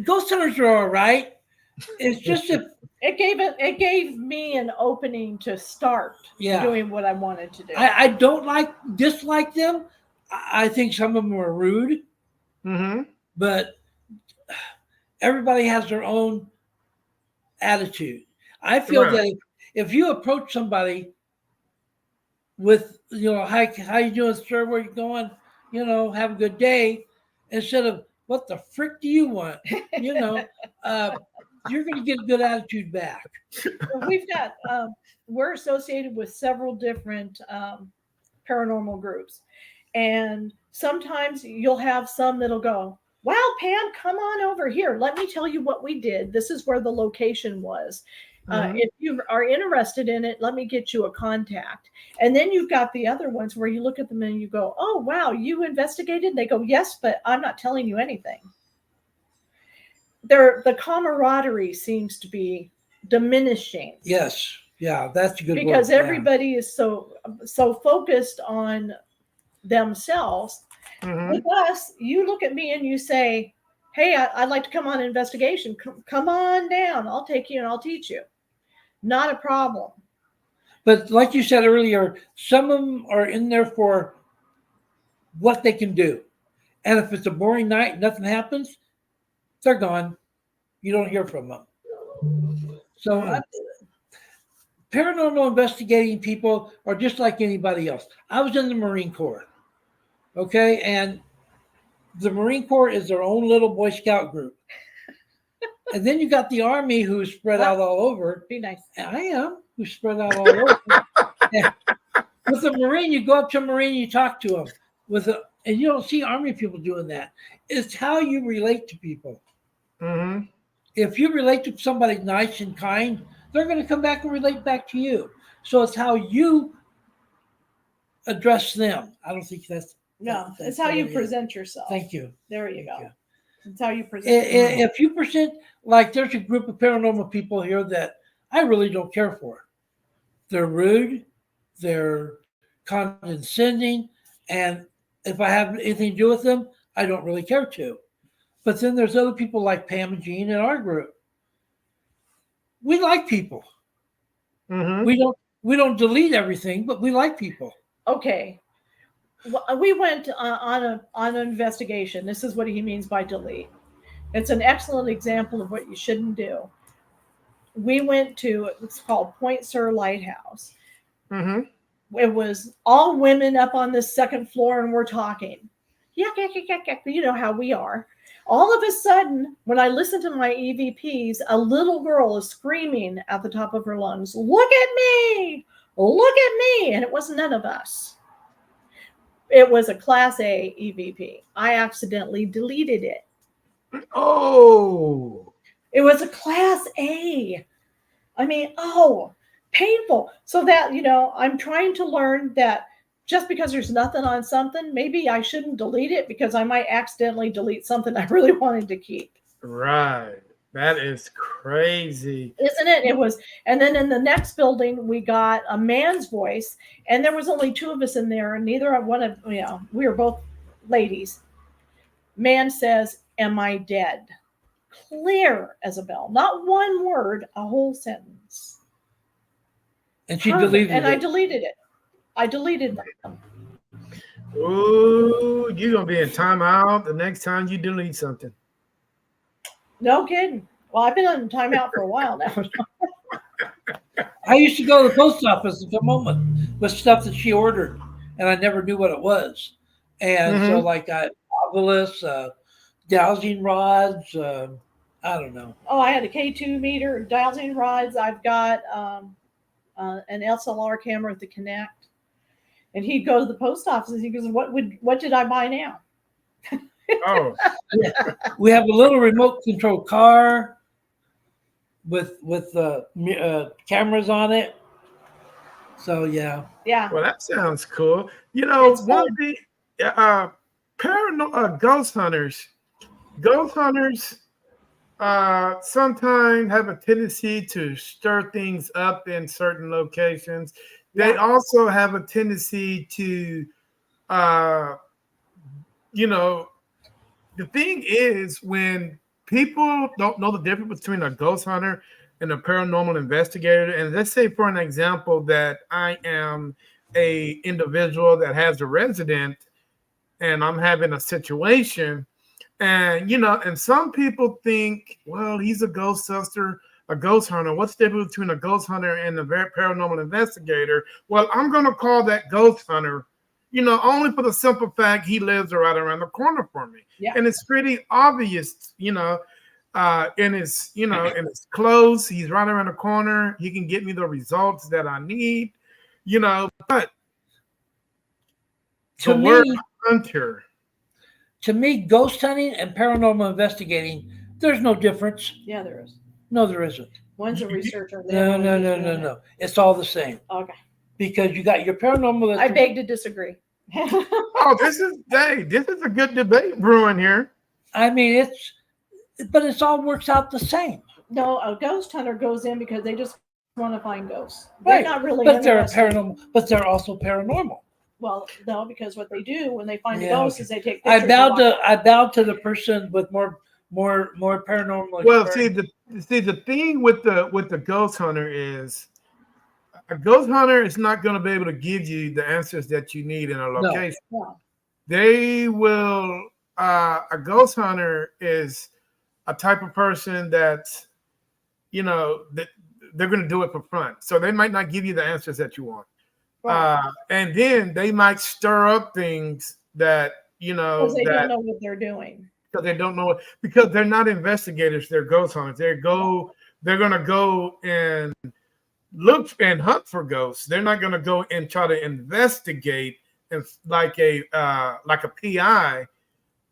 Ghost hunters are all right. It's just it gave me an opening to start doing what I wanted to do. I don't dislike them. I think some of them are rude. Mm-hmm. But everybody has their own attitude. I feel that if you approach somebody with, how you doing, sir? Where you going? Have a good day. Instead of, what the frick do you want? You're going to get a good attitude back. We've got, we're associated with several different paranormal groups. And sometimes you'll have some that'll go, wow, Pam, come on over here. Let me tell you what we did. This is where the location was. If you are interested in it, let me get you a contact. And then you've got the other ones where you look at them and you go, oh, wow, you investigated? They go, yes, but I'm not telling you anything. The camaraderie seems to be diminishing. Yes. Yeah, that's a good word. Because everybody is so focused on themselves. With us, you look at me and you say, hey, I'd like to come on an investigation. Come on down. I'll take you and I'll teach you. Not a problem. But like you said earlier, some of them are in there for what they can do. And if it's a boring night, nothing happens, they're gone. You don't hear from them. So paranormal investigating people are just like anybody else. I was in the Marine Corps. Okay. And the Marine Corps is their own little Boy Scout group. And then you got the Army who's spread out all over. Be nice. I am, who's spread out all over. With a Marine, you go up to a Marine, you talk to them. And you don't see Army people doing that. It's how you relate to people. Mm-hmm. If you relate to somebody nice and kind, they're going to come back and relate back to you. So it's how you address them. I don't think that's... No, it's how you present yourself. Thank you. There you go. That's how you present. If you present, like there's a group of paranormal people here that I really don't care for. They're rude, they're condescending, and if I have anything to do with them, I don't really care to. But then there's other people like Pam and Jean in our group. We like people. Mm-hmm. We don't delete everything, but we like people. Okay. Well, we went on an investigation. This is what he means by delete. It's an excellent example of what you shouldn't do. We went to, it's called Point Sur Lighthouse. Mm-hmm. It was all women up on the second floor, and we're talking. Yuck, yuck, yuck, yuck, yuck. You know how we are. All of a sudden, when I listen to my EVPs, a little girl is screaming at the top of her lungs, "Look at me! Look at me!" And it was none of us. It was a Class A EVP. I accidentally deleted it. Oh. It was a Class A. I mean, painful. So that, I'm trying to learn that just because there's nothing on something, maybe I shouldn't delete it because I might accidentally delete something I really wanted to keep. Right. That is crazy. Isn't it? It was. And then in the next building, we got a man's voice, and there was only two of us in there, and neither one of, we were both ladies. Man says, "Am I dead?" Clear as a bell. Not one word, a whole sentence. And she deleted it. And I deleted it. I deleted them. Ooh, you're going to be in timeout the next time you delete something. No kidding. Well, I've been on timeout for a while now. I used to go to the post office at the moment with stuff that she ordered, and I never knew what it was. And so, like, obelisk, dowsing rods, I don't know. Oh, I had a K2 meter, dowsing rods. I've got an SLR camera at the Connect. And he'd go to the post office and he goes, what did I buy now? Oh. We have a little remote control car with cameras on it. So yeah. Well, that sounds cool. One thing, ghost hunters sometimes have a tendency to stir things up in certain locations. They also have a tendency to, the thing is, when people don't know the difference between a ghost hunter and a paranormal investigator, and let's say, for an example, that I am a individual that has a resident and I'm having a situation, and and some people think, well, he's a ghost hunter. A ghost hunter. What's the difference between a ghost hunter and a paranormal investigator? Well, I'm going to call that ghost hunter, only for the simple fact he lives right around the corner from me. Yeah. And it's pretty obvious, in his clothes, he's right around the corner. He can get me the results that I need, but the word hunter. To me, ghost hunting and paranormal investigating, there's no difference. Yeah, there is. No, there isn't. One's a researcher. No. It's all the same. Okay. Because you got your paranormal. I beg to disagree. Oh, this is a good debate brewing here. I mean, it all works out the same. No, a ghost hunter goes in because they just want to find ghosts. Right. They're not really. But they're paranormal. But they're also paranormal. Well, no, because what they do when they find a ghost is they take I pictures. bowed to the person with more paranormal. Well, see the thing with the ghost hunter is, a ghost hunter is not going to be able to give you the answers that you need in a location. No. They will. A ghost hunter is a type of person that, that they're going to do it for fun. So they might not give you the answers that you want. Right. And then they might stir up things that, because they don't know what they're doing. Because they don't know, because they're not investigators, they're ghost hunters. They're going to go and look and hunt for ghosts. They're not going to go and try to investigate and like a PI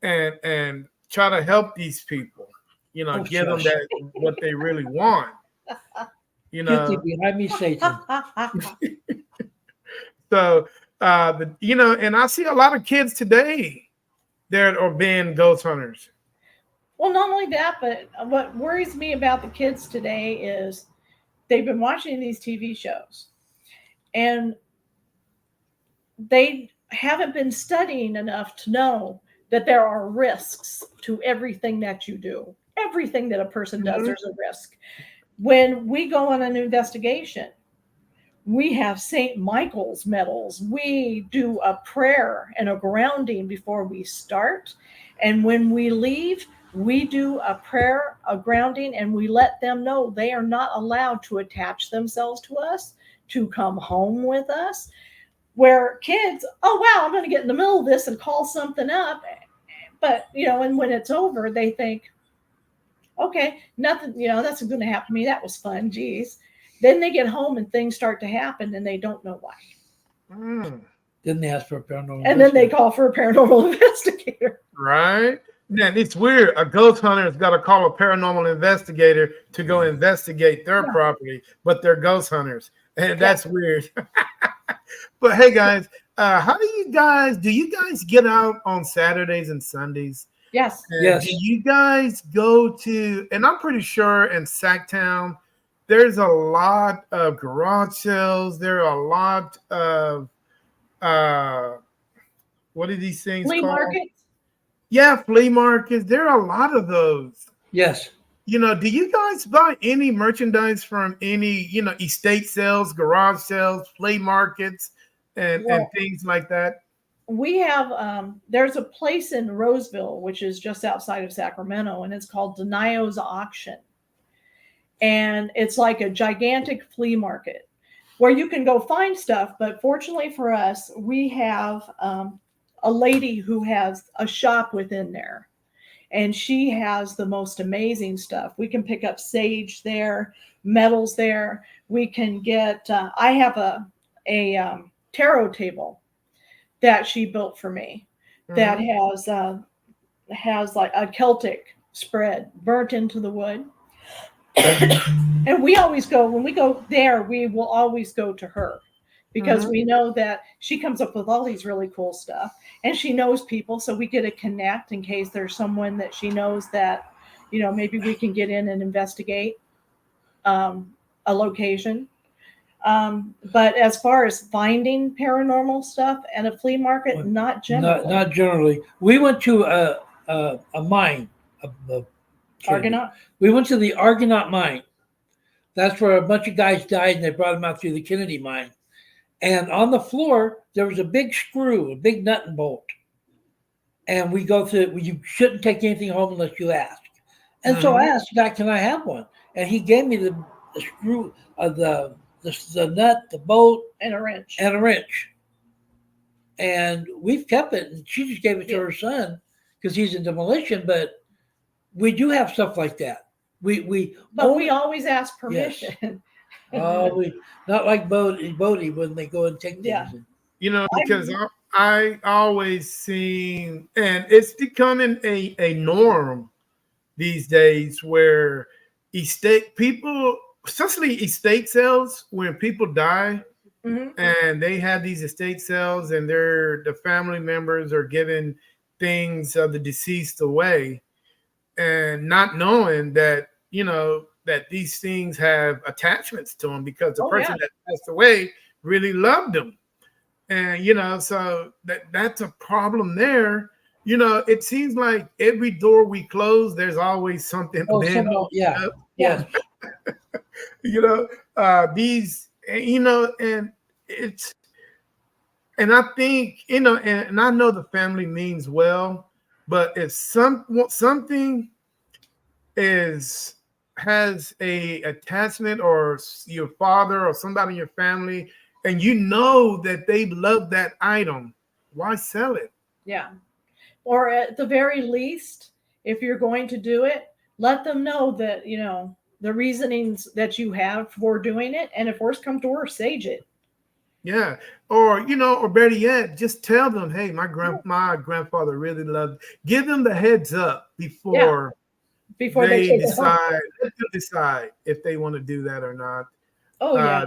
and try to help these people, give them what they really want. Get thee behind me, Satan. So, and I see a lot of kids today that are being ghost hunters. Well, not only that, but what worries me about the kids today is they've been watching these TV shows and they haven't been studying enough to know that there are risks to everything that you do. Everything that a person does, there's a risk. When we go on an investigation, we have St. Michael's medals. We do a prayer and a grounding before we start. And when we leave, we do a prayer, a grounding, and we let them know they are not allowed to attach themselves to us, to come home with us. Where kids, oh, wow, I'm going to get in the middle of this and call something up. But, and when it's over, they think, okay, nothing, that's going to happen to me. That was fun. Geez. Then they get home and things start to happen and they don't know why. Then they ask for a paranormal and then they call for a paranormal investigator. Right? Man, it's weird. A ghost hunter has got to call a paranormal investigator to go investigate their property, but they're ghost hunters. And that's weird. But hey, guys, do you guys get out on Saturdays and Sundays? Yes. And yes. Do you guys go to, and I'm pretty sure in Sacktown, there's a lot of garage sales. There are a lot of, what are these things Flea called? markets? Yeah, flea markets. There are a lot of those. Yes. Do you guys buy any merchandise from any, estate sales, garage sales, flea markets, and things like that? We have, there's a place in Roseville, which is just outside of Sacramento, and it's called Denio's Auction. And it's like a gigantic flea market where you can go find stuff. But fortunately for us, we have a lady who has a shop within there. And she has the most amazing stuff. We can pick up sage there, metals there. We can get, I have a tarot table that she built for me that has like a Celtic spread burnt into the wood. And we always go, when we go there, we will always go to her because we know that she comes up with all these really cool stuff and she knows people. So we get a connect in case there's someone that she knows that, maybe we can get in and investigate a location. But as far as finding paranormal stuff at a flea market, not generally. Not generally. We went to a mine. Argonaut? We went to the Argonaut mine. That's where a bunch of guys died and they brought them out through the Kennedy mine. And on the floor, there was a big screw, a big nut and bolt. And we go through, you shouldn't take anything home unless you ask. And so I asked the guy, can I have one? And he gave me the screw of the nut, the bolt, and a wrench. And we've kept it. And she just gave it to her son because he's in demolition. But we do have stuff like that. We always ask permission. Yes. We not like Bodie when they go and take things. Because I always seen, and it's becoming a norm these days where estate people, especially estate sales, when people die and they have these estate sales and the family members are giving things of the deceased away and not knowing that, that these things have attachments to them because the person that passed away really loved them. And, so that's a problem there. It seems like every door we close, there's always something. Yes. These, and it's, and I think, and I know the family means well, but if something has a attachment or your father or somebody in your family, and that they love that item, why sell it? Yeah. Or at the very least, if you're going to do it, let them know that, the reasonings that you have for doing it. And if worse comes to worse, sage it. Yeah. Or, or better yet, just tell them, hey, my grandfather really loved, give them the heads up before they decide. Let them decide if they want to do that or not. Oh, yeah.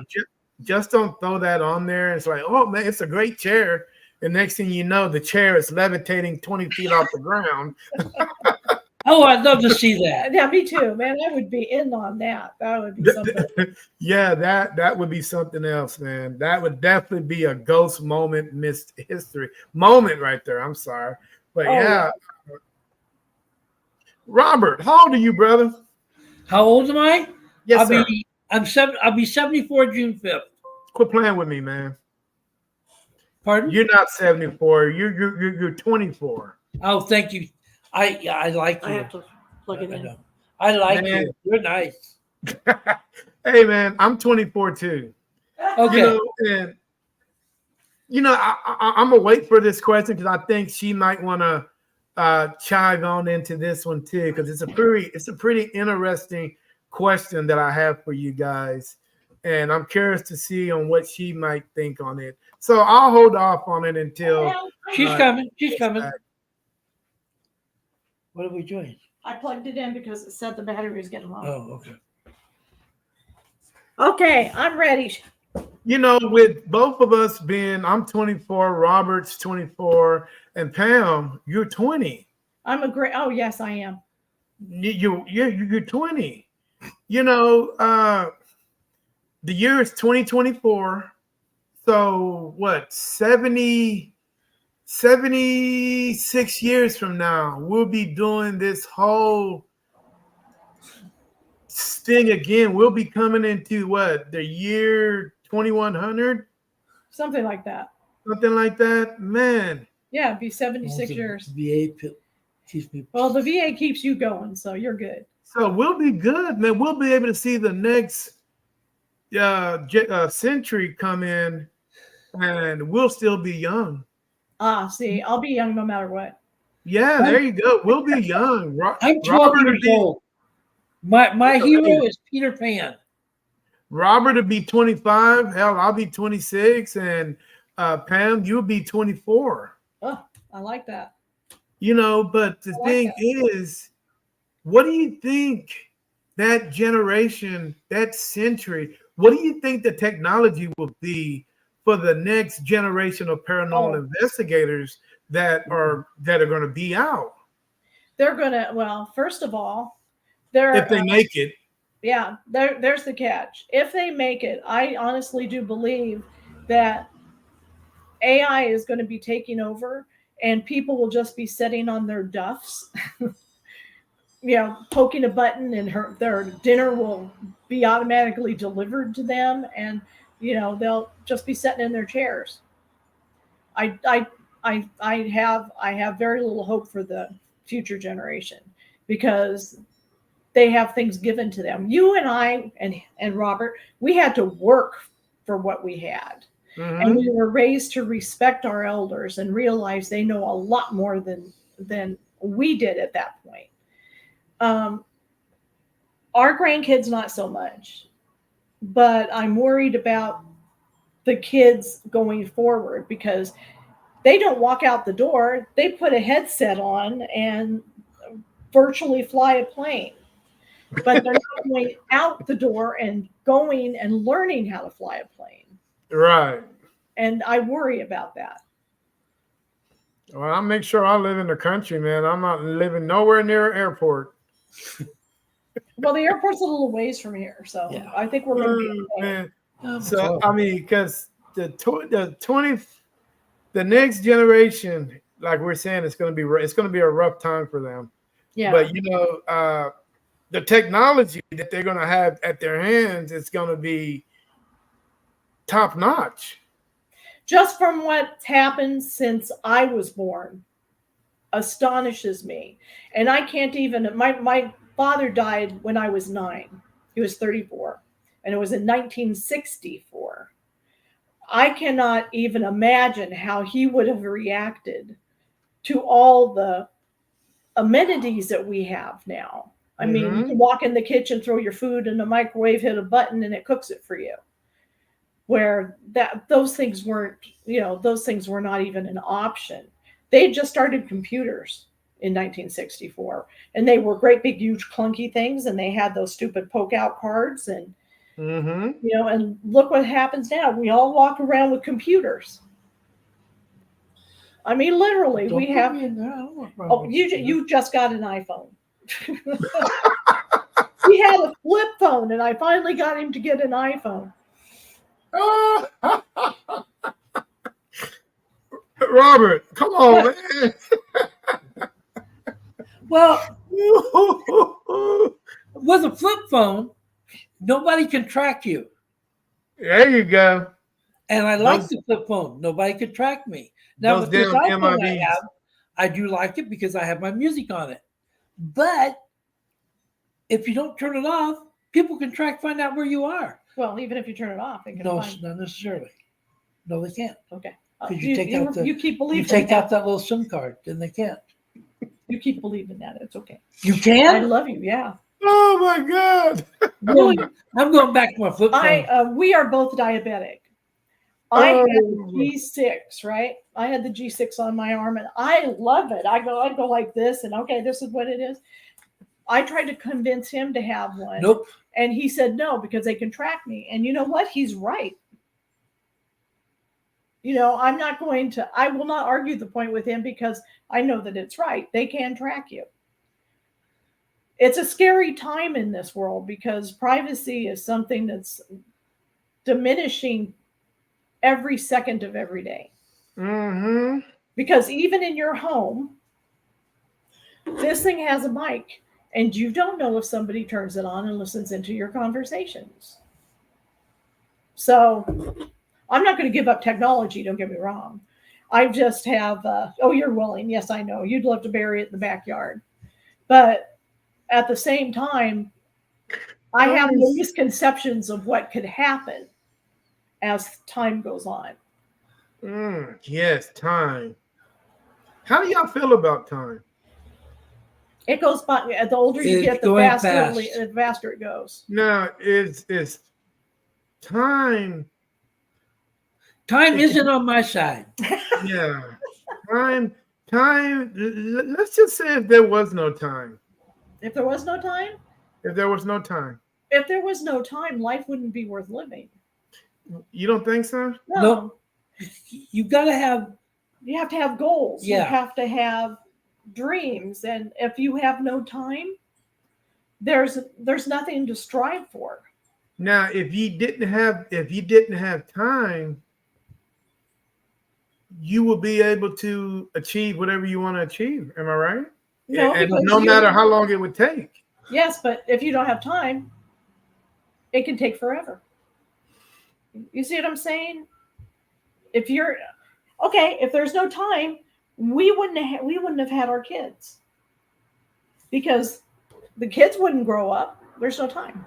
Just don't throw that on there. It's like, oh, man, it's a great chair. And next thing you know, the chair is levitating 20 feet off the ground. Oh, I'd love to see that. Yeah, me too, man. I would be in on that. That would be something. Yeah, that would be something else, man. That would definitely be a ghost moment, missed history moment right there. I'm sorry, but yeah. Robert, how old are you, brother? How old am I? Yes, sir. I'll be 74 June 5th. Quit playing with me, man. Pardon? You're not 74. You're 24. Oh, thank you. I like you. I have to plug it in. I like Man. you. You're nice. Hey, man, I'm 24 too. Okay. I'm gonna wait for this question because I think she might want to chive on into this one too, because it's a pretty interesting question that I have for you guys, and I'm curious to see on what she might think on it. So I'll hold off on it until She's coming. She's coming. back. What are we doing? I plugged it in because it said the battery was getting low. Oh, okay. Okay, I'm ready. With both of us being, I'm 24, Robert's 24, and Pam, you're 20. I'm a great. Oh yes, I am. You're 20. The year is 2024. So what? 76 years from now, we'll be doing this whole thing again. We'll be coming into what? The year 2100? Something like that. Something like that, man. Yeah, it'd be 76 years. VA keeps me. Well, the VA keeps you going, so you're good. So we'll be good, man. We'll be able to see the next century come in, and we'll still be young. See, I'll be young no matter what. Yeah, there you go. We'll be young. I'm 12 years old. My hero is Peter Pan. Robert will be 25. Hell, I'll be 26, and Pam, you'll be 24. Oh, I like that. But the thing is, what do you think that generation, that century, what do you think the technology will be for the next generation of paranormal investigators that are going to be out? They're gonna. Well, first of all, if they make it. Yeah, there's the catch. If they make it, I honestly do believe that AI is going to be taking over, and people will just be sitting on their duffs, poking a button, and their dinner will be automatically delivered to them, and they'll just be sitting in their chairs. I have very little hope for the future generation because they have things given to them. You and I and Robert, we had to work for what we had. Mm-hmm. And we were raised to respect our elders and realize they know a lot more than we did at that point. Our grandkids, not so much. But I'm worried about the kids going forward because they don't walk out the door. They put a headset on and virtually fly a plane. But they're not going out the door and going and learning how to fly a plane. Right. And I worry about that. Well, I'll make sure I live in the country, man. I'm not living nowhere near an airport. Well, the airport's a little ways from here, so yeah. I think we're going to be okay. So, I mean, because the next generation, like we're saying, it's going to be a rough time for them. Yeah. But the technology that they're going to have at their hands is going to be top notch. Just from what's happened since I was born astonishes me. And I can't even, my father died when I was 9. He was 34. And it was in 1964. I cannot even imagine how he would have reacted to all the amenities that we have now. I mean, you can walk in the kitchen, throw your food in the microwave, hit a button, and it cooks it for you. Where those things weren't, those things were not even an option. They just started computers in 1964, and they were great big huge clunky things, and they had those stupid poke out cards, and and look what happens now. We all walk around with computers. I mean, literally, we have. Oh, you just got an iPhone. He had a flip phone, and I finally got him to get an iPhone. Robert, come on, man. Well, with a flip phone, nobody can track you. There you go. And I like Those- the flip phone. Nobody can track me. Now, Those with this damn iPhone I MIBs. have, I do like it because I have my music on it. But if you don't turn it off, people can find out where you are. Well, even if you turn it off, they can No, find. not necessarily. No, they can't. Okay. 'Cause you take out the- you keep You believing take that. out that little SIM card, then they can't. You keep believing that. It's okay. You I can? love you. Yeah. Oh my God. I'm going back to my flip phone. We are both diabetic. I had the Oh. G6, right? I had the G6 on my arm, and I love it. I'd go like this, and okay, this is what it is. I tried to convince him to have one. Nope. And he said no, because they can track me. And you know what? He's right. I will not argue the point with him, because I know that it's right. They can track you. It's a scary time in this world, because privacy is something that's diminishing every second of every day. Mm-hmm. Because even in your home, this thing has a mic, and you don't know if somebody turns it on and listens into your conversations. So I'm not going to give up technology, don't get me wrong. I just have, you're willing. Yes, I know. You'd love to bury it in the backyard. But at the same time, I have no misconceptions of what could happen as time goes on. Yes, time. How do y'all feel about time? It goes by. The older you It's get, the going faster it goes. Now, it's time. Time isn't on my side. Yeah. Time. Let's just say if there was no time. If there was no time, If there was no time. Life wouldn't be worth living. You don't think so? No. Nope. You got to have. You have to have goals. Yeah. You have to have dreams. And if you have no time, there's nothing to strive for. Now, if you didn't have time, you will be able to achieve whatever you want to achieve. Am I right? No, and because no matter how long it would take. Yes, but if you don't have time, it can take forever. You see what I'm saying? If there's no time, we wouldn't have had our kids, because the kids wouldn't grow up. There's no time.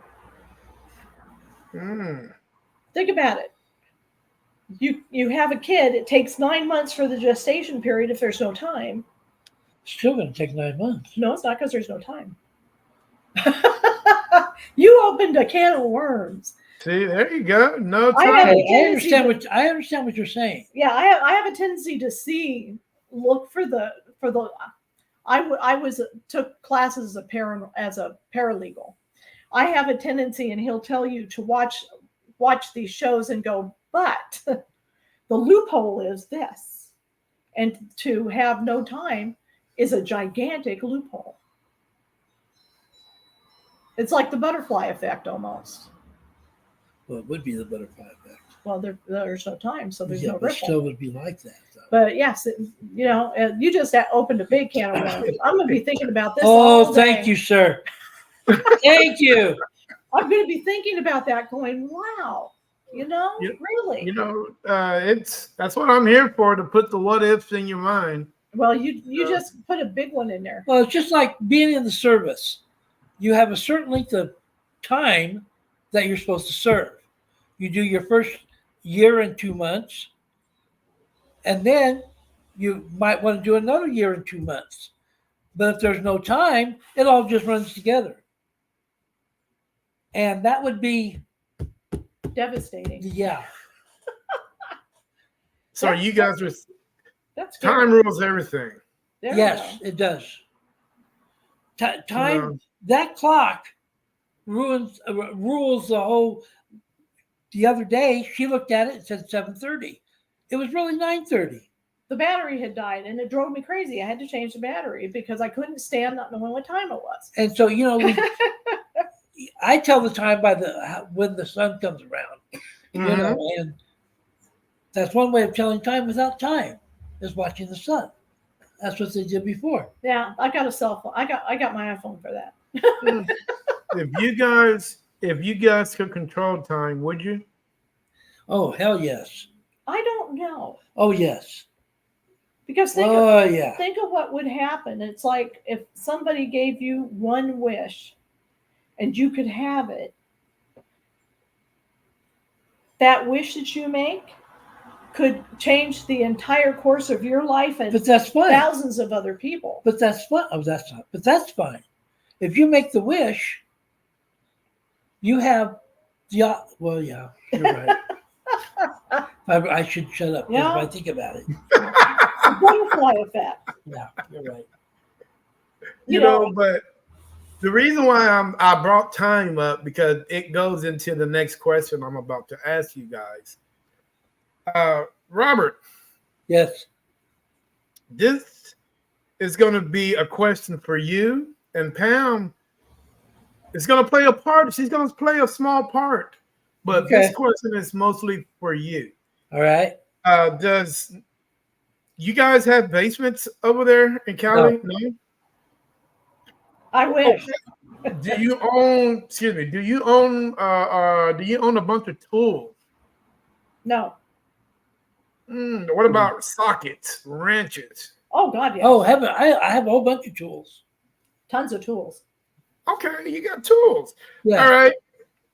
Think about it. You have a kid. It takes 9 months for the gestation period. If there's no time, Still going to take 9 months. no, it's not, because there's no time. You opened a can of worms. See, there you go. No I time. I understand what you're saying. Yeah, I have a tendency to look for the. I took classes as a paralegal. I have a tendency, and he'll tell you to watch these shows and go, but the loophole is this, and to have no time is a gigantic loophole. It's like the butterfly effect almost. Well, it would be the butterfly effect. Well, there's no time, so there's no but ripple. still would be like that, though. But yes, you just opened a big can of worms. I'm going to be thinking about this all day. Thank you, sir. Thank you. I'm going to be thinking about that, going, wow, really. That's what I'm here for, to put the what ifs in your mind. Well, you just put a big one in there. Well, it's just like being in the service. You have a certain length of time that you're supposed to serve. You do your first year and 2 months, and then you might want to do another year and 2 months. But if there's no time, it all just runs together. And that would be Devastating. Yeah. So you guys are That's time rules everything. Yes, it does. Time, that clock rules the whole. The other day, she looked at it and said 7:30. It was really 9:30. the battery had died, and it drove me crazy. I had to change the battery because I couldn't stand not knowing what time it was. And so, I tell the time by when the sun comes around, and that's one way of telling time without time is watching the sun. That's what they did before. Yeah, I got a cell phone. I got my iPhone for that. If you guys could control time, would you? Oh, hell yes. I don't know. Oh, yes. Because think of what would happen. It's like if somebody gave you one wish and you could have it, that wish that you make could change the entire course of your life and but that's fine. Thousands of other people. But that's fine. Oh, that's not. But that's fine. If you make the wish, you have the. Well, yeah, you're right. I should shut up if I think about it. The butterfly effect. Yeah, you're right. You know, but the reason why I brought time up because it goes into the next question I'm about to ask you guys. Robert. Yes. This is going to be a question for you, and Pam is going to play a part. She's going to play a small part, but this question is mostly for you. All right. Does you guys have basements over there in Cali? No? I wish. Do you own? Excuse me. Do you own a bunch of tools? No. What about sockets, wrenches? Oh God, yes. Oh, I have a whole bunch of tools. Tons of tools. Okay, you got tools. Yeah. All right.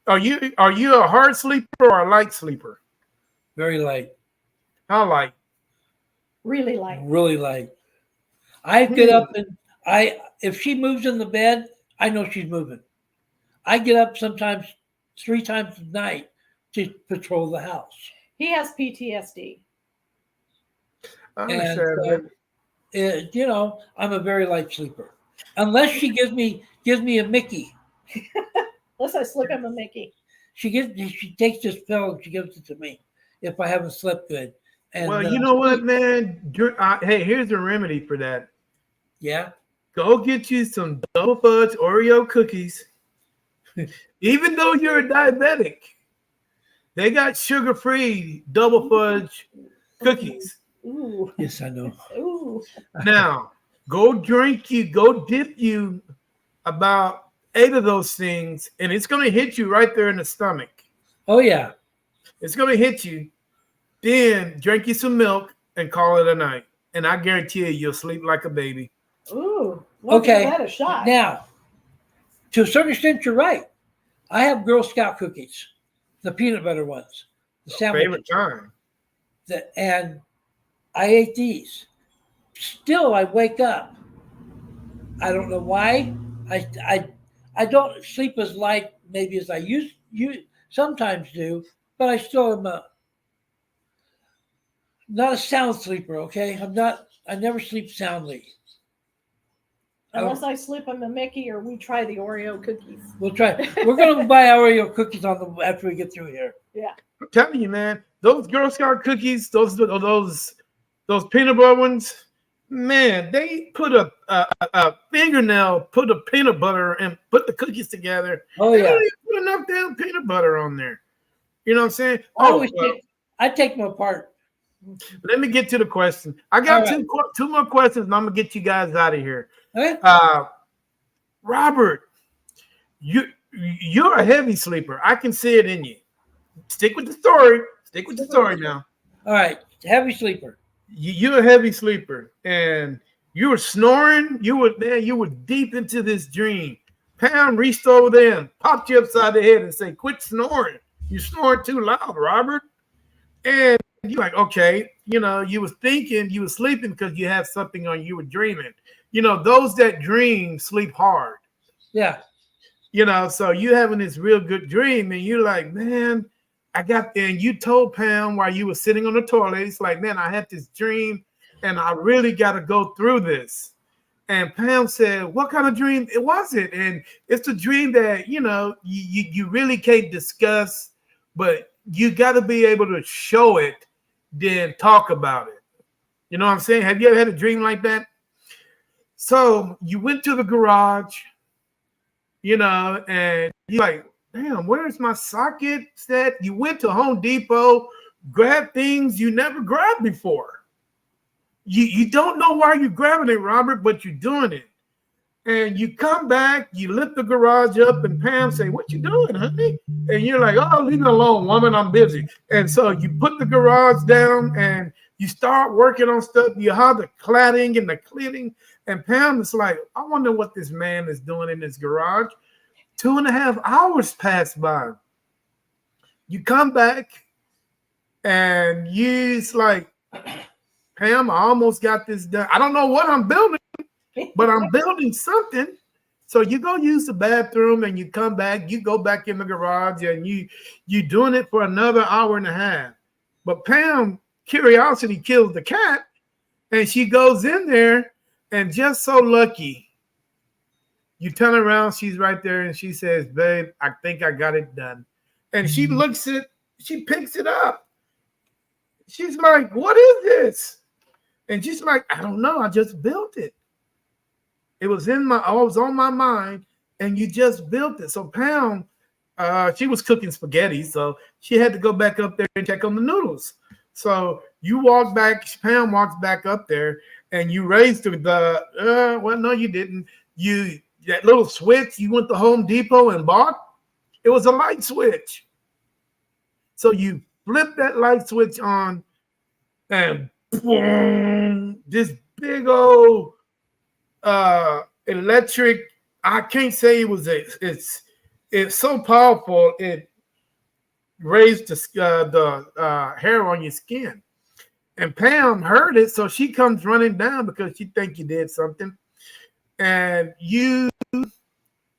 Are you a hard sleeper or a light sleeper? Very light. How light? Really light. Really light. I get up and if she moves in the bed, I know she's moving. I get up sometimes 3 times a night to patrol the house. He has PTSD. I understand. And, I'm a very light sleeper. Unless she gives me a Mickey. Unless I slip him a Mickey. She takes this pill and she gives it to me if I haven't slept good. And, well, you know what, man? Hey, here's a remedy for that. Yeah. Go get you some double fudge Oreo cookies. Even though you're a diabetic, they got sugar-free double fudge cookies. Ooh. Yes, I know. Ooh. Now, go dip you about 8 of those things, and it's going to hit you right there in the stomach. Oh, yeah. It's going to hit you. Then drink you some milk and call it a night. And I guarantee you'll sleep like a baby. Ooh. Well, okay. Give that a shot. Now, to a certain extent, you're right. I have Girl Scout cookies, the peanut butter ones, the sandwich. Favorite time. And I ate these. Still, I wake up. I don't know why. I don't sleep as light maybe as I used sometimes do, but I still am not a sound sleeper. Okay, I never sleep soundly. Unless I slip him a Mickey or we try the Oreo cookies. We'll try. We're going to buy Oreo cookies after we get through here. Yeah. I'm telling you, man, those Girl Scout cookies, those peanut butter ones, man, they put a fingernail, put a peanut butter, and put the cookies together. Oh, yeah. They don't even put enough damn peanut butter on there. You know what I'm saying? I take them apart. Let me get to the question. I got two more questions, and I'm gonna get you guys out of here. Okay. Robert, you're a heavy sleeper. I can see it in you. Stick with the story. Stick with the story now. All right, heavy sleeper. You're a heavy sleeper, and you were snoring. You were deep into this dream. Pam reached over there and popped you upside the head and said, "Quit snoring. You're snoring too loud, Robert." And you're like, okay, you was thinking you were sleeping because you have something on. You were dreaming. Those that dream sleep hard. Yeah. So you having this real good dream, and you're like, man, and you told Pam while you were sitting on the toilet, it's like, man, I had this dream, and I really got to go through this. And Pam said, what kind of dream was it? And it's a dream that, you really can't discuss, but you got to be able to show it, then talk about it. You know what I'm saying? Have you ever had a dream like that? So you went to the garage, you know, and you're like, damn, where's my socket set? You went to Home Depot, grabbed things you never grabbed before. You don't know why you're grabbing it, Robert, but you're doing it. And you come back, you lift the garage up, and Pam say, "What you doing, honey?" And you're like, "Oh, leave me alone, woman. I'm busy." And so you put the garage down and you start working on stuff. You have the cladding and the cleaning. And Pam is like, "I wonder what this man is doing in his garage." 2.5 hours pass by. You come back and you's like, "Pam, I almost got this done. I don't know what I'm building, but I'm building something." So you go use the bathroom and you come back, you go back in the garage and you doing it for another hour and a half. But Pam, curiosity kills the cat, and she goes in there, and just so lucky, you turn around, she's right there, and she says, "Babe, I think I got it done." And she looks at, she picks it up. She's like, "What is this?" And she's like, "I don't know. I just built it. It was on my mind, and you just built it." So Pam, she was cooking spaghetti, so she had to go back up there and check on the noodles. So you walk back, Pam walks back up there, and you raised the well, no, you didn't. That little switch you went to Home Depot and bought, it was a light switch. So you flip that light switch on, and boom, this big old electric. I can't say it was it's so powerful it raised the hair on your skin. And Pam heard it, so she comes running down because she think you did something, but you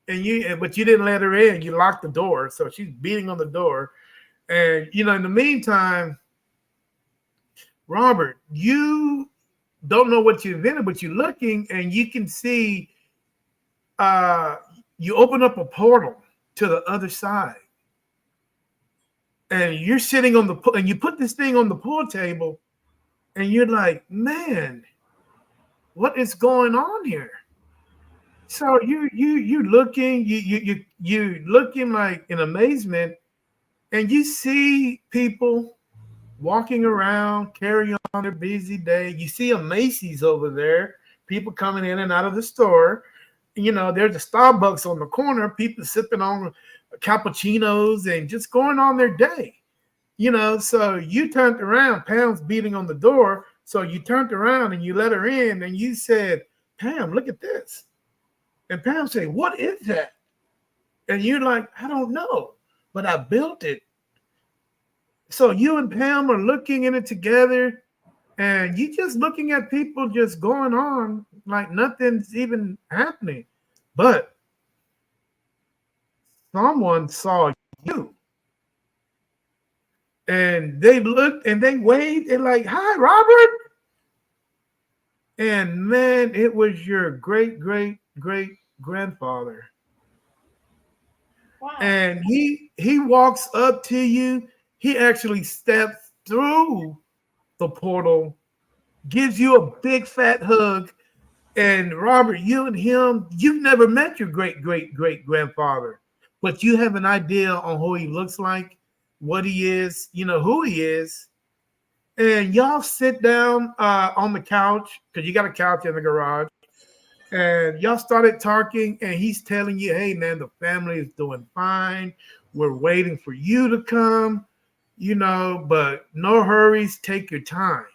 didn't let her in. You locked the door, so she's beating on the door, and in the meantime, Robert, you don't know what you invented, but you're looking and you can see you open up a portal to the other side. And you're sitting on and you put this thing on the pool table, and you're like, "Man, what is going on here?" So you looking, you looking like in amazement, and you see people walking around, carrying on their busy day. You see a Macy's over there, people coming in and out of the store. There's a Starbucks on the corner, people sipping on cappuccinos and just going on their day. So you turned around, Pam's beating on the door. So you turned around and you let her in and you said, "Pam, look at this." And Pam said, "What is that?" And you're like, "I don't know, but I built it." So you and Pam are looking in it together, and you just looking at people just going on like nothing's even happening. But someone saw you, and they looked and they waved and like, "Hi, Robert." And man, it was your great grandfather. Wow. And he walks up to you. He actually steps through the portal, gives you a big fat hug. And Robert, you and him, you've never met your great grandfather, but you have an idea on who he looks like, what he is, who he is. And y'all sit down on the couch, because you got a couch in the garage. And y'all started talking, and he's telling you, "Hey, man, the family is doing fine. We're waiting for you to come, but no hurries. Take your time.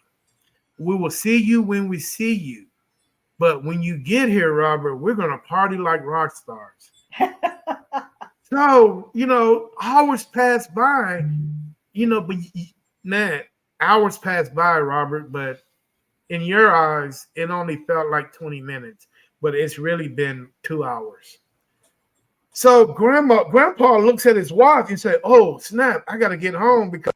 We will see you when we see you. But when you get here, Robert, we're going to party like rock stars." So, hours pass by, but man, hours pass by, Robert, but in your eyes, it only felt like 20 minutes, but it's really been 2 hours. So Grandpa looks at his watch and said, "Oh, snap, I got to get home because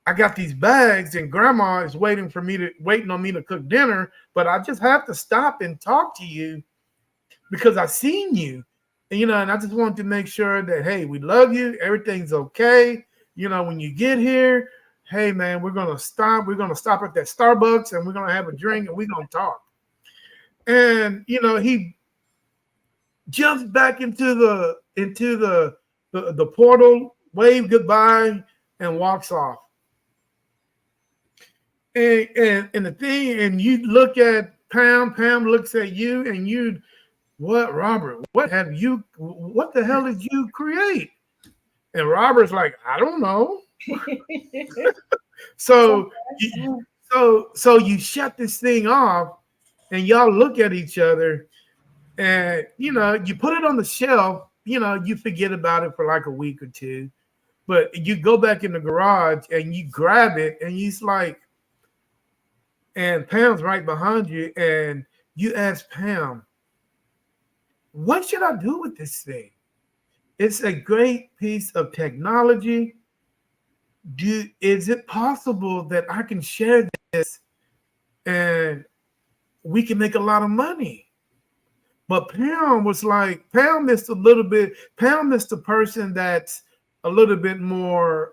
I got these bags and Grandma is waiting on me to cook dinner, but I just have to stop and talk to you because I seen you. And I just wanted to make sure that, hey, we love you. Everything's okay. When you get here, hey man, we're gonna stop at that Starbucks and we're gonna have a drink and we're gonna talk. And he jumps back into the portal, wave goodbye, and walks off. And the thing, and you look at Pam looks at you, and what, Robert? What the hell did you create? And Robert's like, I don't know. So you shut this thing off, and y'all look at each other, and you put it on the shelf. You forget about it for like a week or two, but you go back in the garage and you grab it, and he's like, and Pam's right behind you, and you ask Pam, what should I do with this thing? It's a great piece of technology. Is it possible that I can share this and we can make a lot of money? But Pam was like, Pam missed the person that's a little bit more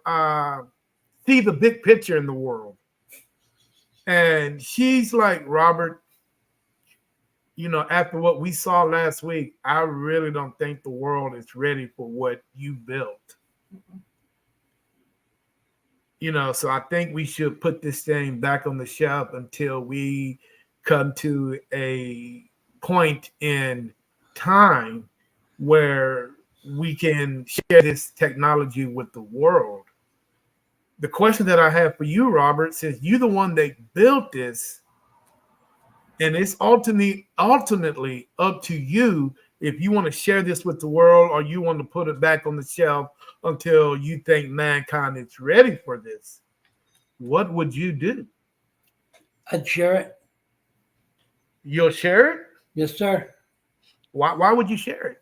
see the big picture in the world. And she's like, Robert, after what we saw last week, I really don't think the world is ready for what you built. So I think we should put this thing back on the shelf until we come to a point in time where we can share this technology with the world. The question that I have for you, Robert, since you're the one that built this, and it's ultimately up to you if you want to share this with the world or you want to put it back on the shelf until you think mankind is ready for this. What would you do? I'd share it. You'll share it? Yes, sir. Why would you share it?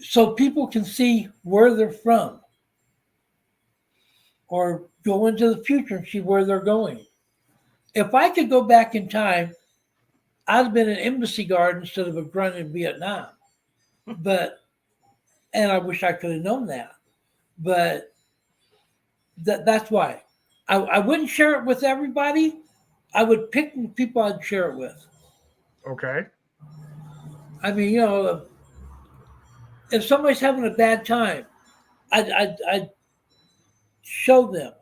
So people can see where they're from, or go into the future and see where they're going. If I could go back in time, I'd have been an embassy guard instead of a grunt in Vietnam. And I wish I could have known that. But that's why. I wouldn't share it with everybody. I would pick the people I'd share it with. Okay. I mean, if somebody's having a bad time, I'd show them.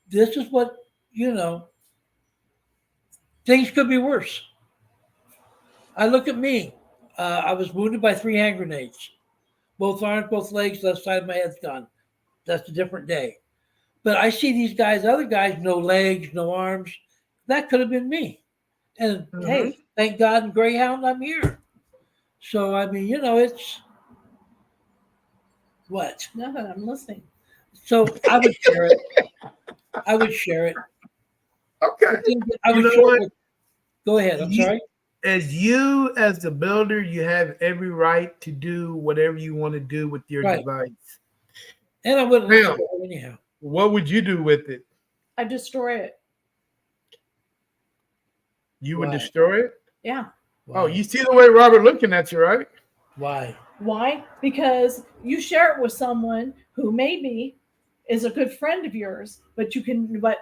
This is what, things could be worse. I look at me. I was wounded by 3 hand grenades. Both arms, both legs, left side of my head's gone. That's a different day. But I see these guys, other guys, no legs, no arms. That could have been me. And hey, thank God in Greyhound I'm here. So, I mean, it's what? Nothing, I'm listening. So I would share it. Okay. I would share it. Go ahead. I'm sorry. As the builder, you have every right to do whatever you want to do with your device. And I wouldn't listen to it anyhow. What would you do with it? I destroy it. You would destroy it? Yeah. Why? Oh, you see the way Robert looking at you, right? Why? Why? Because you share it with someone who maybe is a good friend of yours, but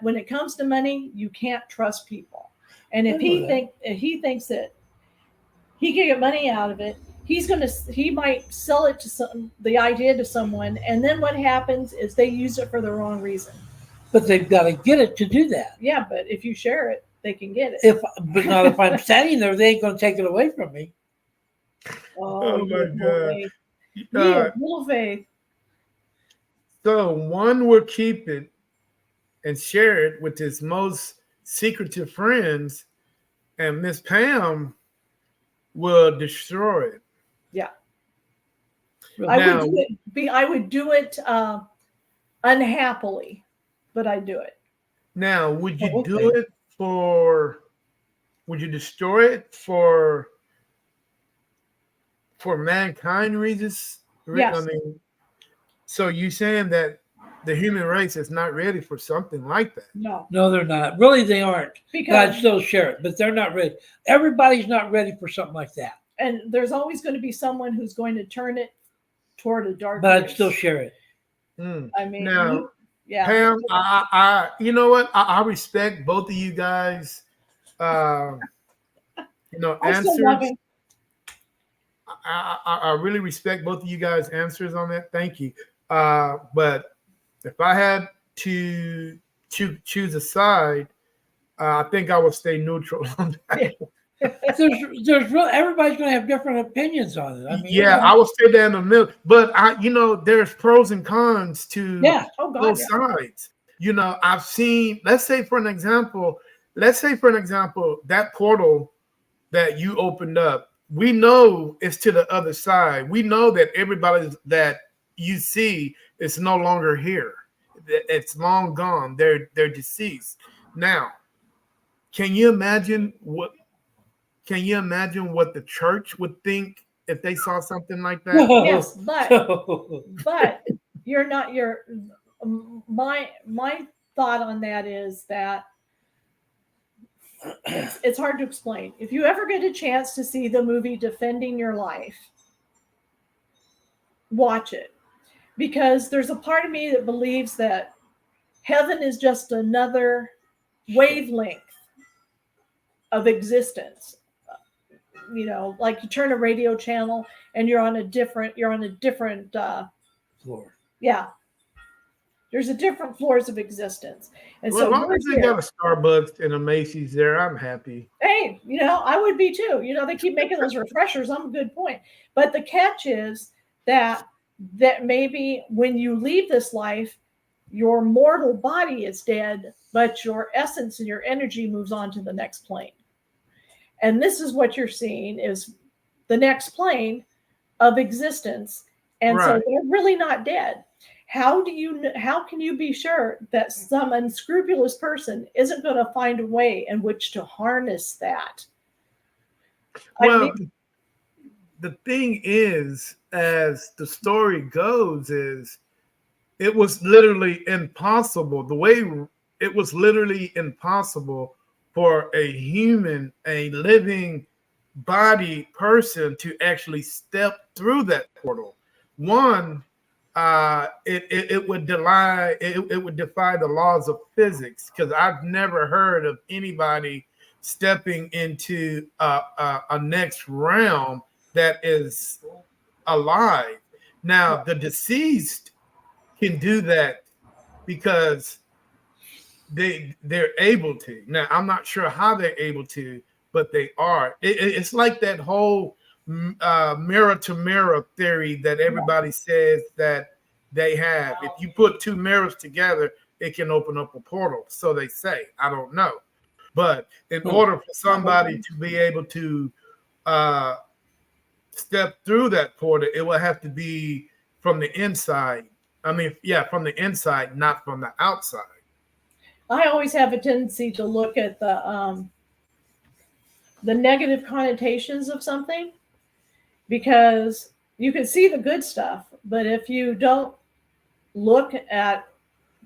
when it comes to money, you can't trust people. And if he thinks that he can get money out of it, he might sell it to the idea to someone, and then what happens is they use it for the wrong reason. But they've got to get it to do that. Yeah, but if you share it, they can get it. But not if I'm standing there, they ain't going to take it away from me. Oh my God. Yeah, little faith. So one will keep it and share it with his most secretive friends, and Miss Pam will destroy it. Yeah. Now, I would do it unhappily, but I'd do it. Now, would you do it would you destroy it for mankind reasons? Yes. I mean, so you saying that the human race is not ready for something like that? No, they're not. Really, they aren't. Because God still share it, but they're not ready. Everybody's not ready for something like that. And there's always going to be someone who's going to turn it toward a dark. But I'd still share it. I mean, Now, yeah. Pam, you know what? I respect both of you guys. I still love Answers. him. I really respect both of you guys' answers on that. Thank you. But if I had to choose a side, I think I would stay neutral on that. Yeah. Everybody's going to have different opinions on it. I mean, Yeah, I would stay there in the middle. But there's pros and cons to Oh God, both sides. I've seen. Let's say for an example, that portal that you opened up, we know it's to the other side. We know that everybody that you see is no longer here. It's long gone. They're deceased. Now, can you imagine what the church would think if they saw something like that? Yes, but my thought on that is that it's hard to explain. If you ever get a chance to see the movie Defending Your Life, watch it, because there's a part of me that believes that heaven is just another wavelength of existence. Like you turn a radio channel and you're on a different floor. Yeah. There's a different floors of existence. And Well, so as long as they got a Starbucks and a Macy's there, I'm happy. Hey, I would be too. They keep making those refreshers. I'm a good point. But the catch is that maybe when you leave this life, your mortal body is dead, but your essence and your energy moves on to the next plane. And this is what you're seeing is the next plane of existence. And so they're really not dead. How can you be sure that some unscrupulous person isn't going to find a way in which to harness that? Well, the thing is, as the story goes, is it was literally impossible. The way it was literally impossible for a human, a living body person to actually step through that portal. One, it would defy the laws of physics, because I've never heard of anybody stepping into a next realm that is alive. Now, the deceased can do that because they're able to. Now, I'm not sure how they're able to, but they are. It's like that whole mirror to mirror theory that everybody says that they have. If you put two mirrors together, it can open up a portal. So they say. I don't know. But in order for somebody to be able to step through that portal, it will have to be from the inside. From the inside, not from the outside. I always have a tendency to look at the negative connotations of something, because you can see the good stuff, but if you don't look at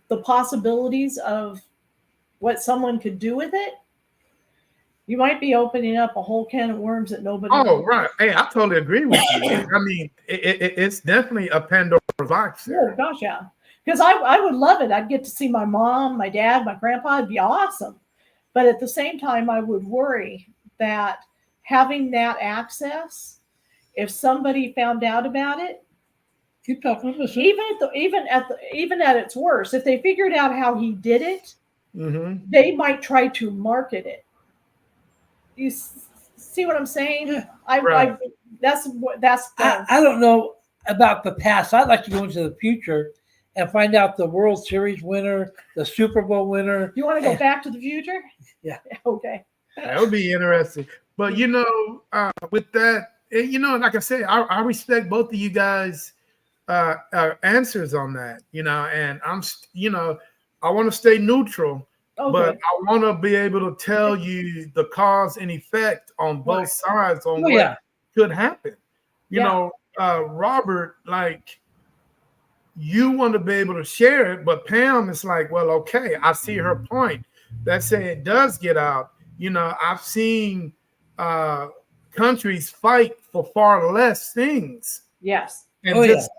the possibilities of what someone could do with it, you might be opening up a whole can of worms that nobody knows. Right. Hey, I totally agree with you. I mean, it's definitely a Pandora's box. Oh, gosh, yeah. Because I would love it. I'd get to see my mom, my dad, my grandpa. It'd be awesome. But at the same time, I would worry that having that access, if somebody found out about it, keep talking about even at its worst, if they figured out how he did it, they might try to market it. You see what I'm saying? Yeah. I don't know about the past. I'd like to go into the future and find out the World Series winner, the Super Bowl winner. You want to go back to the future? Yeah. Okay. That would be interesting. But with that, like I said, I respect both of you guys' answers on that. And I'm, I want to stay neutral. Okay. But I want to be able to tell you the cause and effect on both sides on what could happen. You know, Robert, like, you want to be able to share it, but Pam is like, well, okay, I see her point. Let's say it does get out. I've seen countries fight for far less things. Yes. And just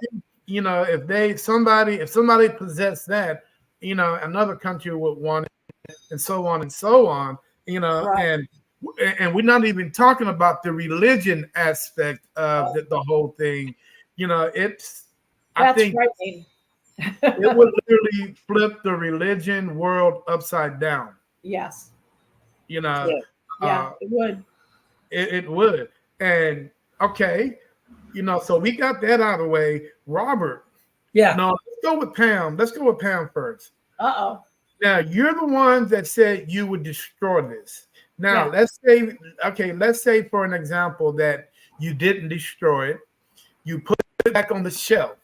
you know, if somebody possessed that, you know, another country would want it, and so on and so on. You know, Right. and we're not even talking about the religion aspect of the whole thing. You know, I think frightening. it would literally flip the religion world upside down. Yes. You know, Yeah, it would. it would. And okay, you know, so we got that out of the way. Robert, Yeah. no, let's go with Pam. Let's go with Pam first. Uh-oh. Now, you're the ones that said you would destroy this. Now, let's say for an example that you didn't destroy it, you put it back on the shelf.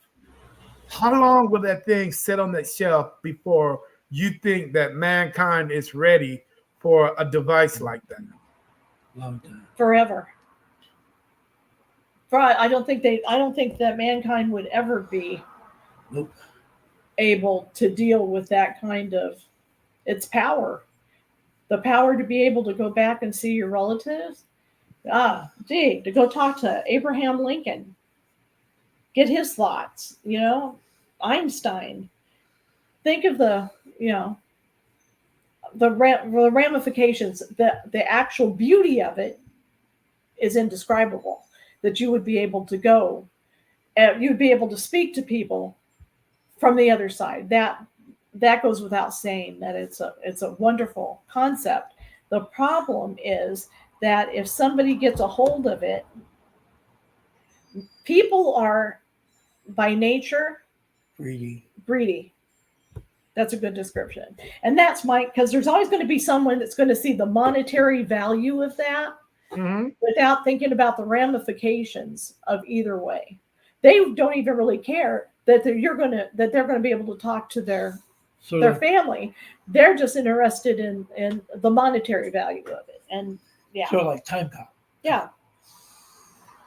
How long will that thing sit on that shelf before you think that mankind is ready for a device like that? Long time. Forever. I don't think that mankind would ever be able to deal with that kind of its power. The power to be able to go back and see your relatives. To go talk to Abraham Lincoln, get his thoughts, you know, Einstein. Think of the ramifications. The actual beauty of it is indescribable. That you would be able to go, you'd be able to speak to people from the other side. That goes without saying that it's a wonderful concept. The problem is that if somebody gets a hold of it, people are by nature greedy. That's a good description. And that's because there's always going to be someone that's going to see the monetary value of that without thinking about the ramifications of either way. They don't even really care that they're going to be able to talk to their family. They're just interested in the monetary value of it. And sort of like time cop. Yeah.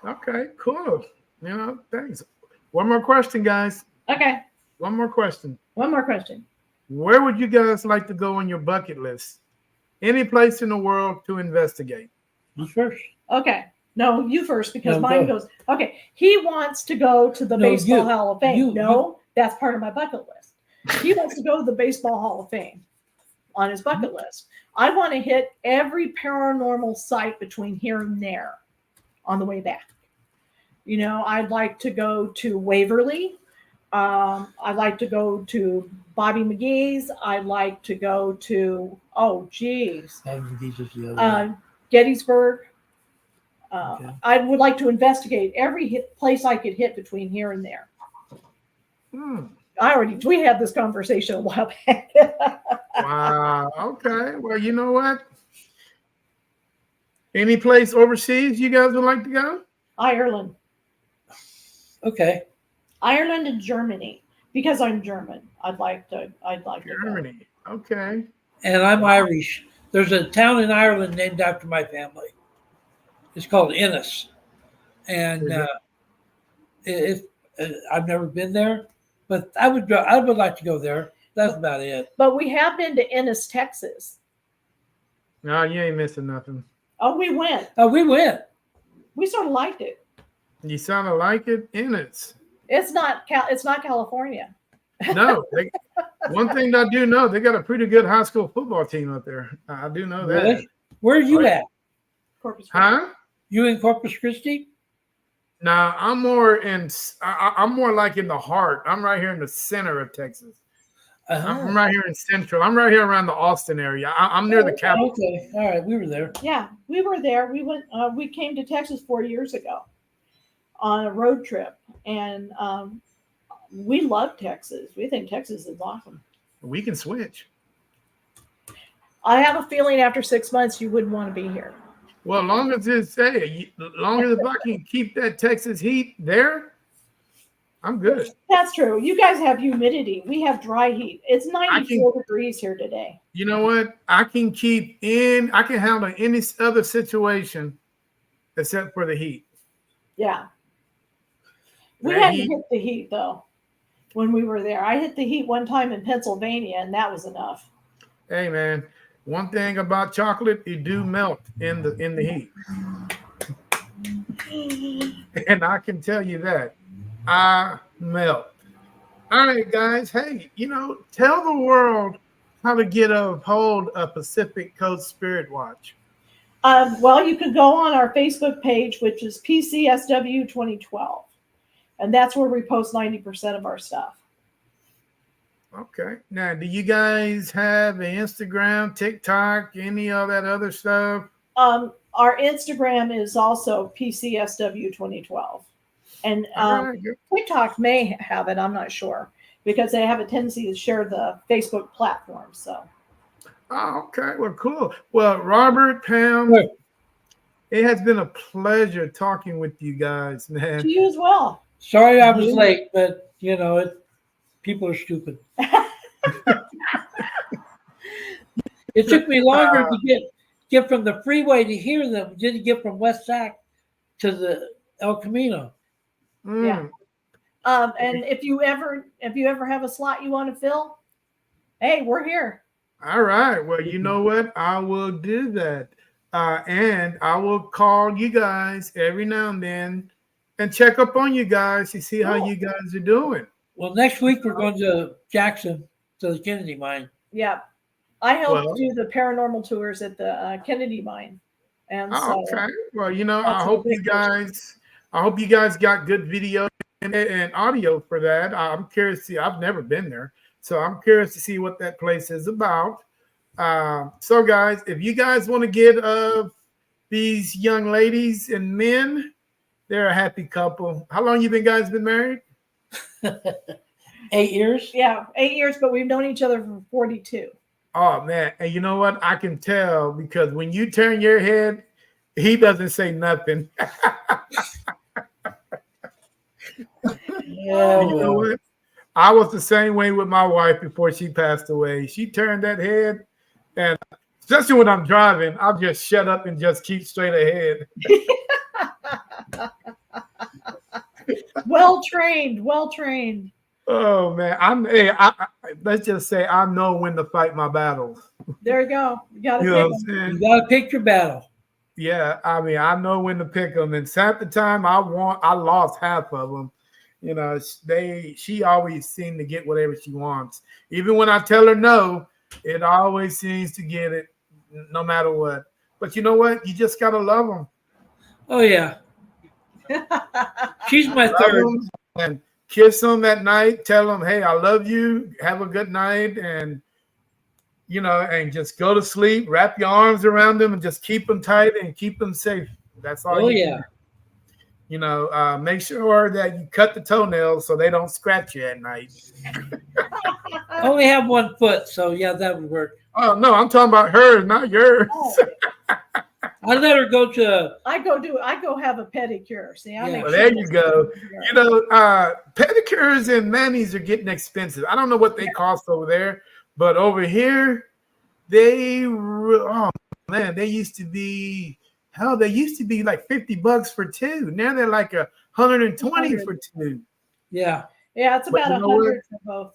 Okay, cool. You know, thanks. One more question, guys. Okay. One more question. Where would you guys like to go on your bucket list? Any place in the world to investigate? You first. Okay. No, you first, because mine goes. Okay. He wants to go to the Baseball Hall of Fame. That's part of my bucket list. He wants to go to the Baseball Hall of Fame on his bucket list. I want to hit every paranormal site between here and there on the way back. You know, I'd like to go to Waverly. I'd like to go to Bobby McGee's. I'd like to go to, Gettysburg. I would like to investigate every place I could hit between here and there. We had this conversation a while back. Wow. Okay. Well, you know what? Any place overseas you guys would like to go? Ireland. Okay. Ireland and Germany, because I'm German. I'd like to Germany. Okay. And I'm Irish. There's a town in Ireland named after my family. It's called Ennis, and I've never been there, but I would like to go there. That's about it. But we have been to Ennis, Texas. No, you ain't missing nothing. Oh, we went. We sort of liked it. You sounded like it. Ennis. It's not California. No. One thing I do know, they got a pretty good high school football team up there. I do know that. Really? Where are you at? Corpus Christi. Huh? You in Corpus Christi? No, I'm more like in the heart. I'm right here in the center of Texas. I'm right here in Central. I'm right here around the Austin area. I'm near the capital. Okay. All right. We were there. Yeah, we were there. We went. We came to Texas 4 years ago on a road trip, and we love Texas. We think Texas is awesome. We can switch. I have a feeling after 6 months you wouldn't want to be here. Well, long as if I can keep that Texas heat there, I'm good. That's true. You guys have humidity. We have dry heat. It's 94 degrees here today. You know what? I can handle any other situation except for the heat. Yeah. We hadn't hit the heat though when we were there. I hit the heat one time in Pennsylvania, and that was enough. Hey man, one thing about chocolate, it do melt in the heat. And I can tell you that. I melt. All right, guys. Hey, tell the world how to get a hold of Pacific Coast Spirit Watch. Well, you can go on our Facebook page, which is PCSW 2012, and that's where we post 90% of our stuff. Okay. Now, do you guys have an Instagram, TikTok, any of that other stuff? Our Instagram is also PCSW 2012, and Right, TikTok may have it. I'm not sure because they have a tendency to share the Facebook platform. So. Oh, okay. Well, cool. Well, Robert, Pam, Sure. it has been a pleasure talking with you guys, man. To you as well. Sorry I was late, but people are stupid. It took me longer to get from the freeway to hear them than to get from West Sac to the El Camino. Yeah. And if you ever have a slot you want to fill, hey, we're here. All right. Well, you know what? I will do that. And I will call you guys every now and then and check up on you guys to see how you guys are doing. Well, next week we're going to Jackson to the Kennedy mine. Yeah. I helped do the paranormal tours at the Kennedy mine. And so okay. Well, I hope you guys got good video and audio for that. I'm curious to see. I've never been there. So I'm curious to see what that place is about. So, guys, if you guys want to get these young ladies and men, they're a happy couple. How long you guys been married? 8 years? Yeah, 8 years, but we've known each other for 42. Oh, man. And you know what? I can tell because when you turn your head, he doesn't say nothing. Yeah, you know what? I was the same way with my wife before she passed away. She turned that head, and especially when I'm driving, I'll just shut up and just keep straight ahead. Well trained. Oh man, let's just say I know when to fight my battles. There you go. You gotta You gotta pick your battle. Yeah, I know when to pick them, and half the time I lost half of them. She always seems to get whatever she wants. Even when I tell her no, it always seems to get it, no matter what. But you know what? You just gotta love them. Oh yeah, she's my third. And kiss them at night. Tell them, hey, I love you. Have a good night, and and just go to sleep. Wrap your arms around them and just keep them tight and keep them safe. That's all. Oh yeah. Make sure that you cut the toenails so they don't scratch you at night. I only have 1 foot, so yeah, that would work. Oh no, I'm talking about hers, not yours. Oh. I let her go to. I go have a pedicure. See, well, there you go. Pedicures and manis are getting expensive. I don't know what they cost over there, but over here, they used to be. Hell, they used to be like $50 for 2. Now they're like $120 for 2. Yeah. Yeah, it's about $100 for both.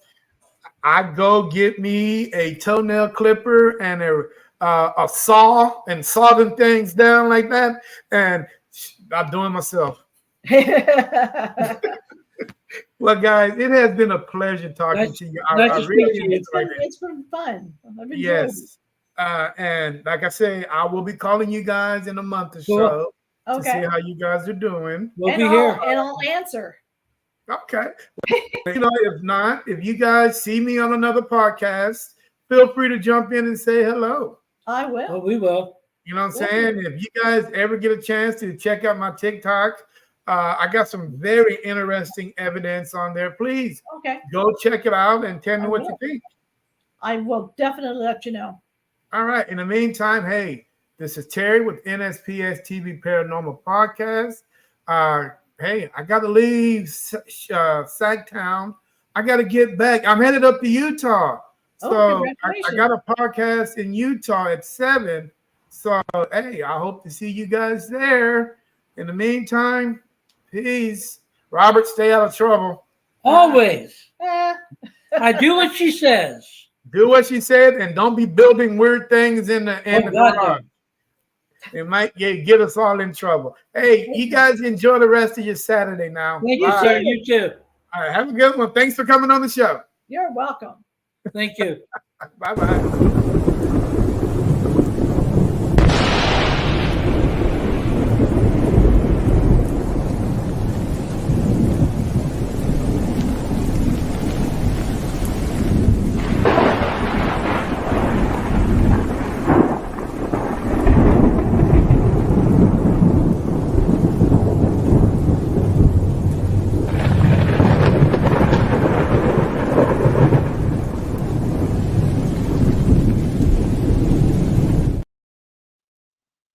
I go get me a toenail clipper and a saw and saw them things down like that, and I'm doing myself. Well, guys, it has been a pleasure talking to you. I really enjoyed it. It's been fun. Yes. And like I say, I will be calling you guys in a month or so to see how you guys are doing. We'll be here. And I'll answer. Okay. If you guys see me on another podcast, feel free to jump in and say hello. I will. Oh, we will. You know what I'm saying? If you guys ever get a chance to check out my TikTok, I got some very interesting evidence on there. Please go check it out and tell me what you think. I will definitely let you know. All right. In the meantime, hey, this is Terry with NSPS TV Paranormal Podcast. Hey, I got to leave Sacktown. I got to get back. I'm headed up to Utah. So I got a podcast in Utah at 7. So, hey, I hope to see you guys there. In the meantime, peace. Robert, stay out of trouble. Always. I do what she says. Do what she said, and don't be building weird things in the garage. It might get us all in trouble. Hey, you guys enjoy the rest of your Saturday now. Thank you, Bye. sir. You too. All right, have a good one. Thanks for coming on the show. You're welcome. Thank you. Bye-bye.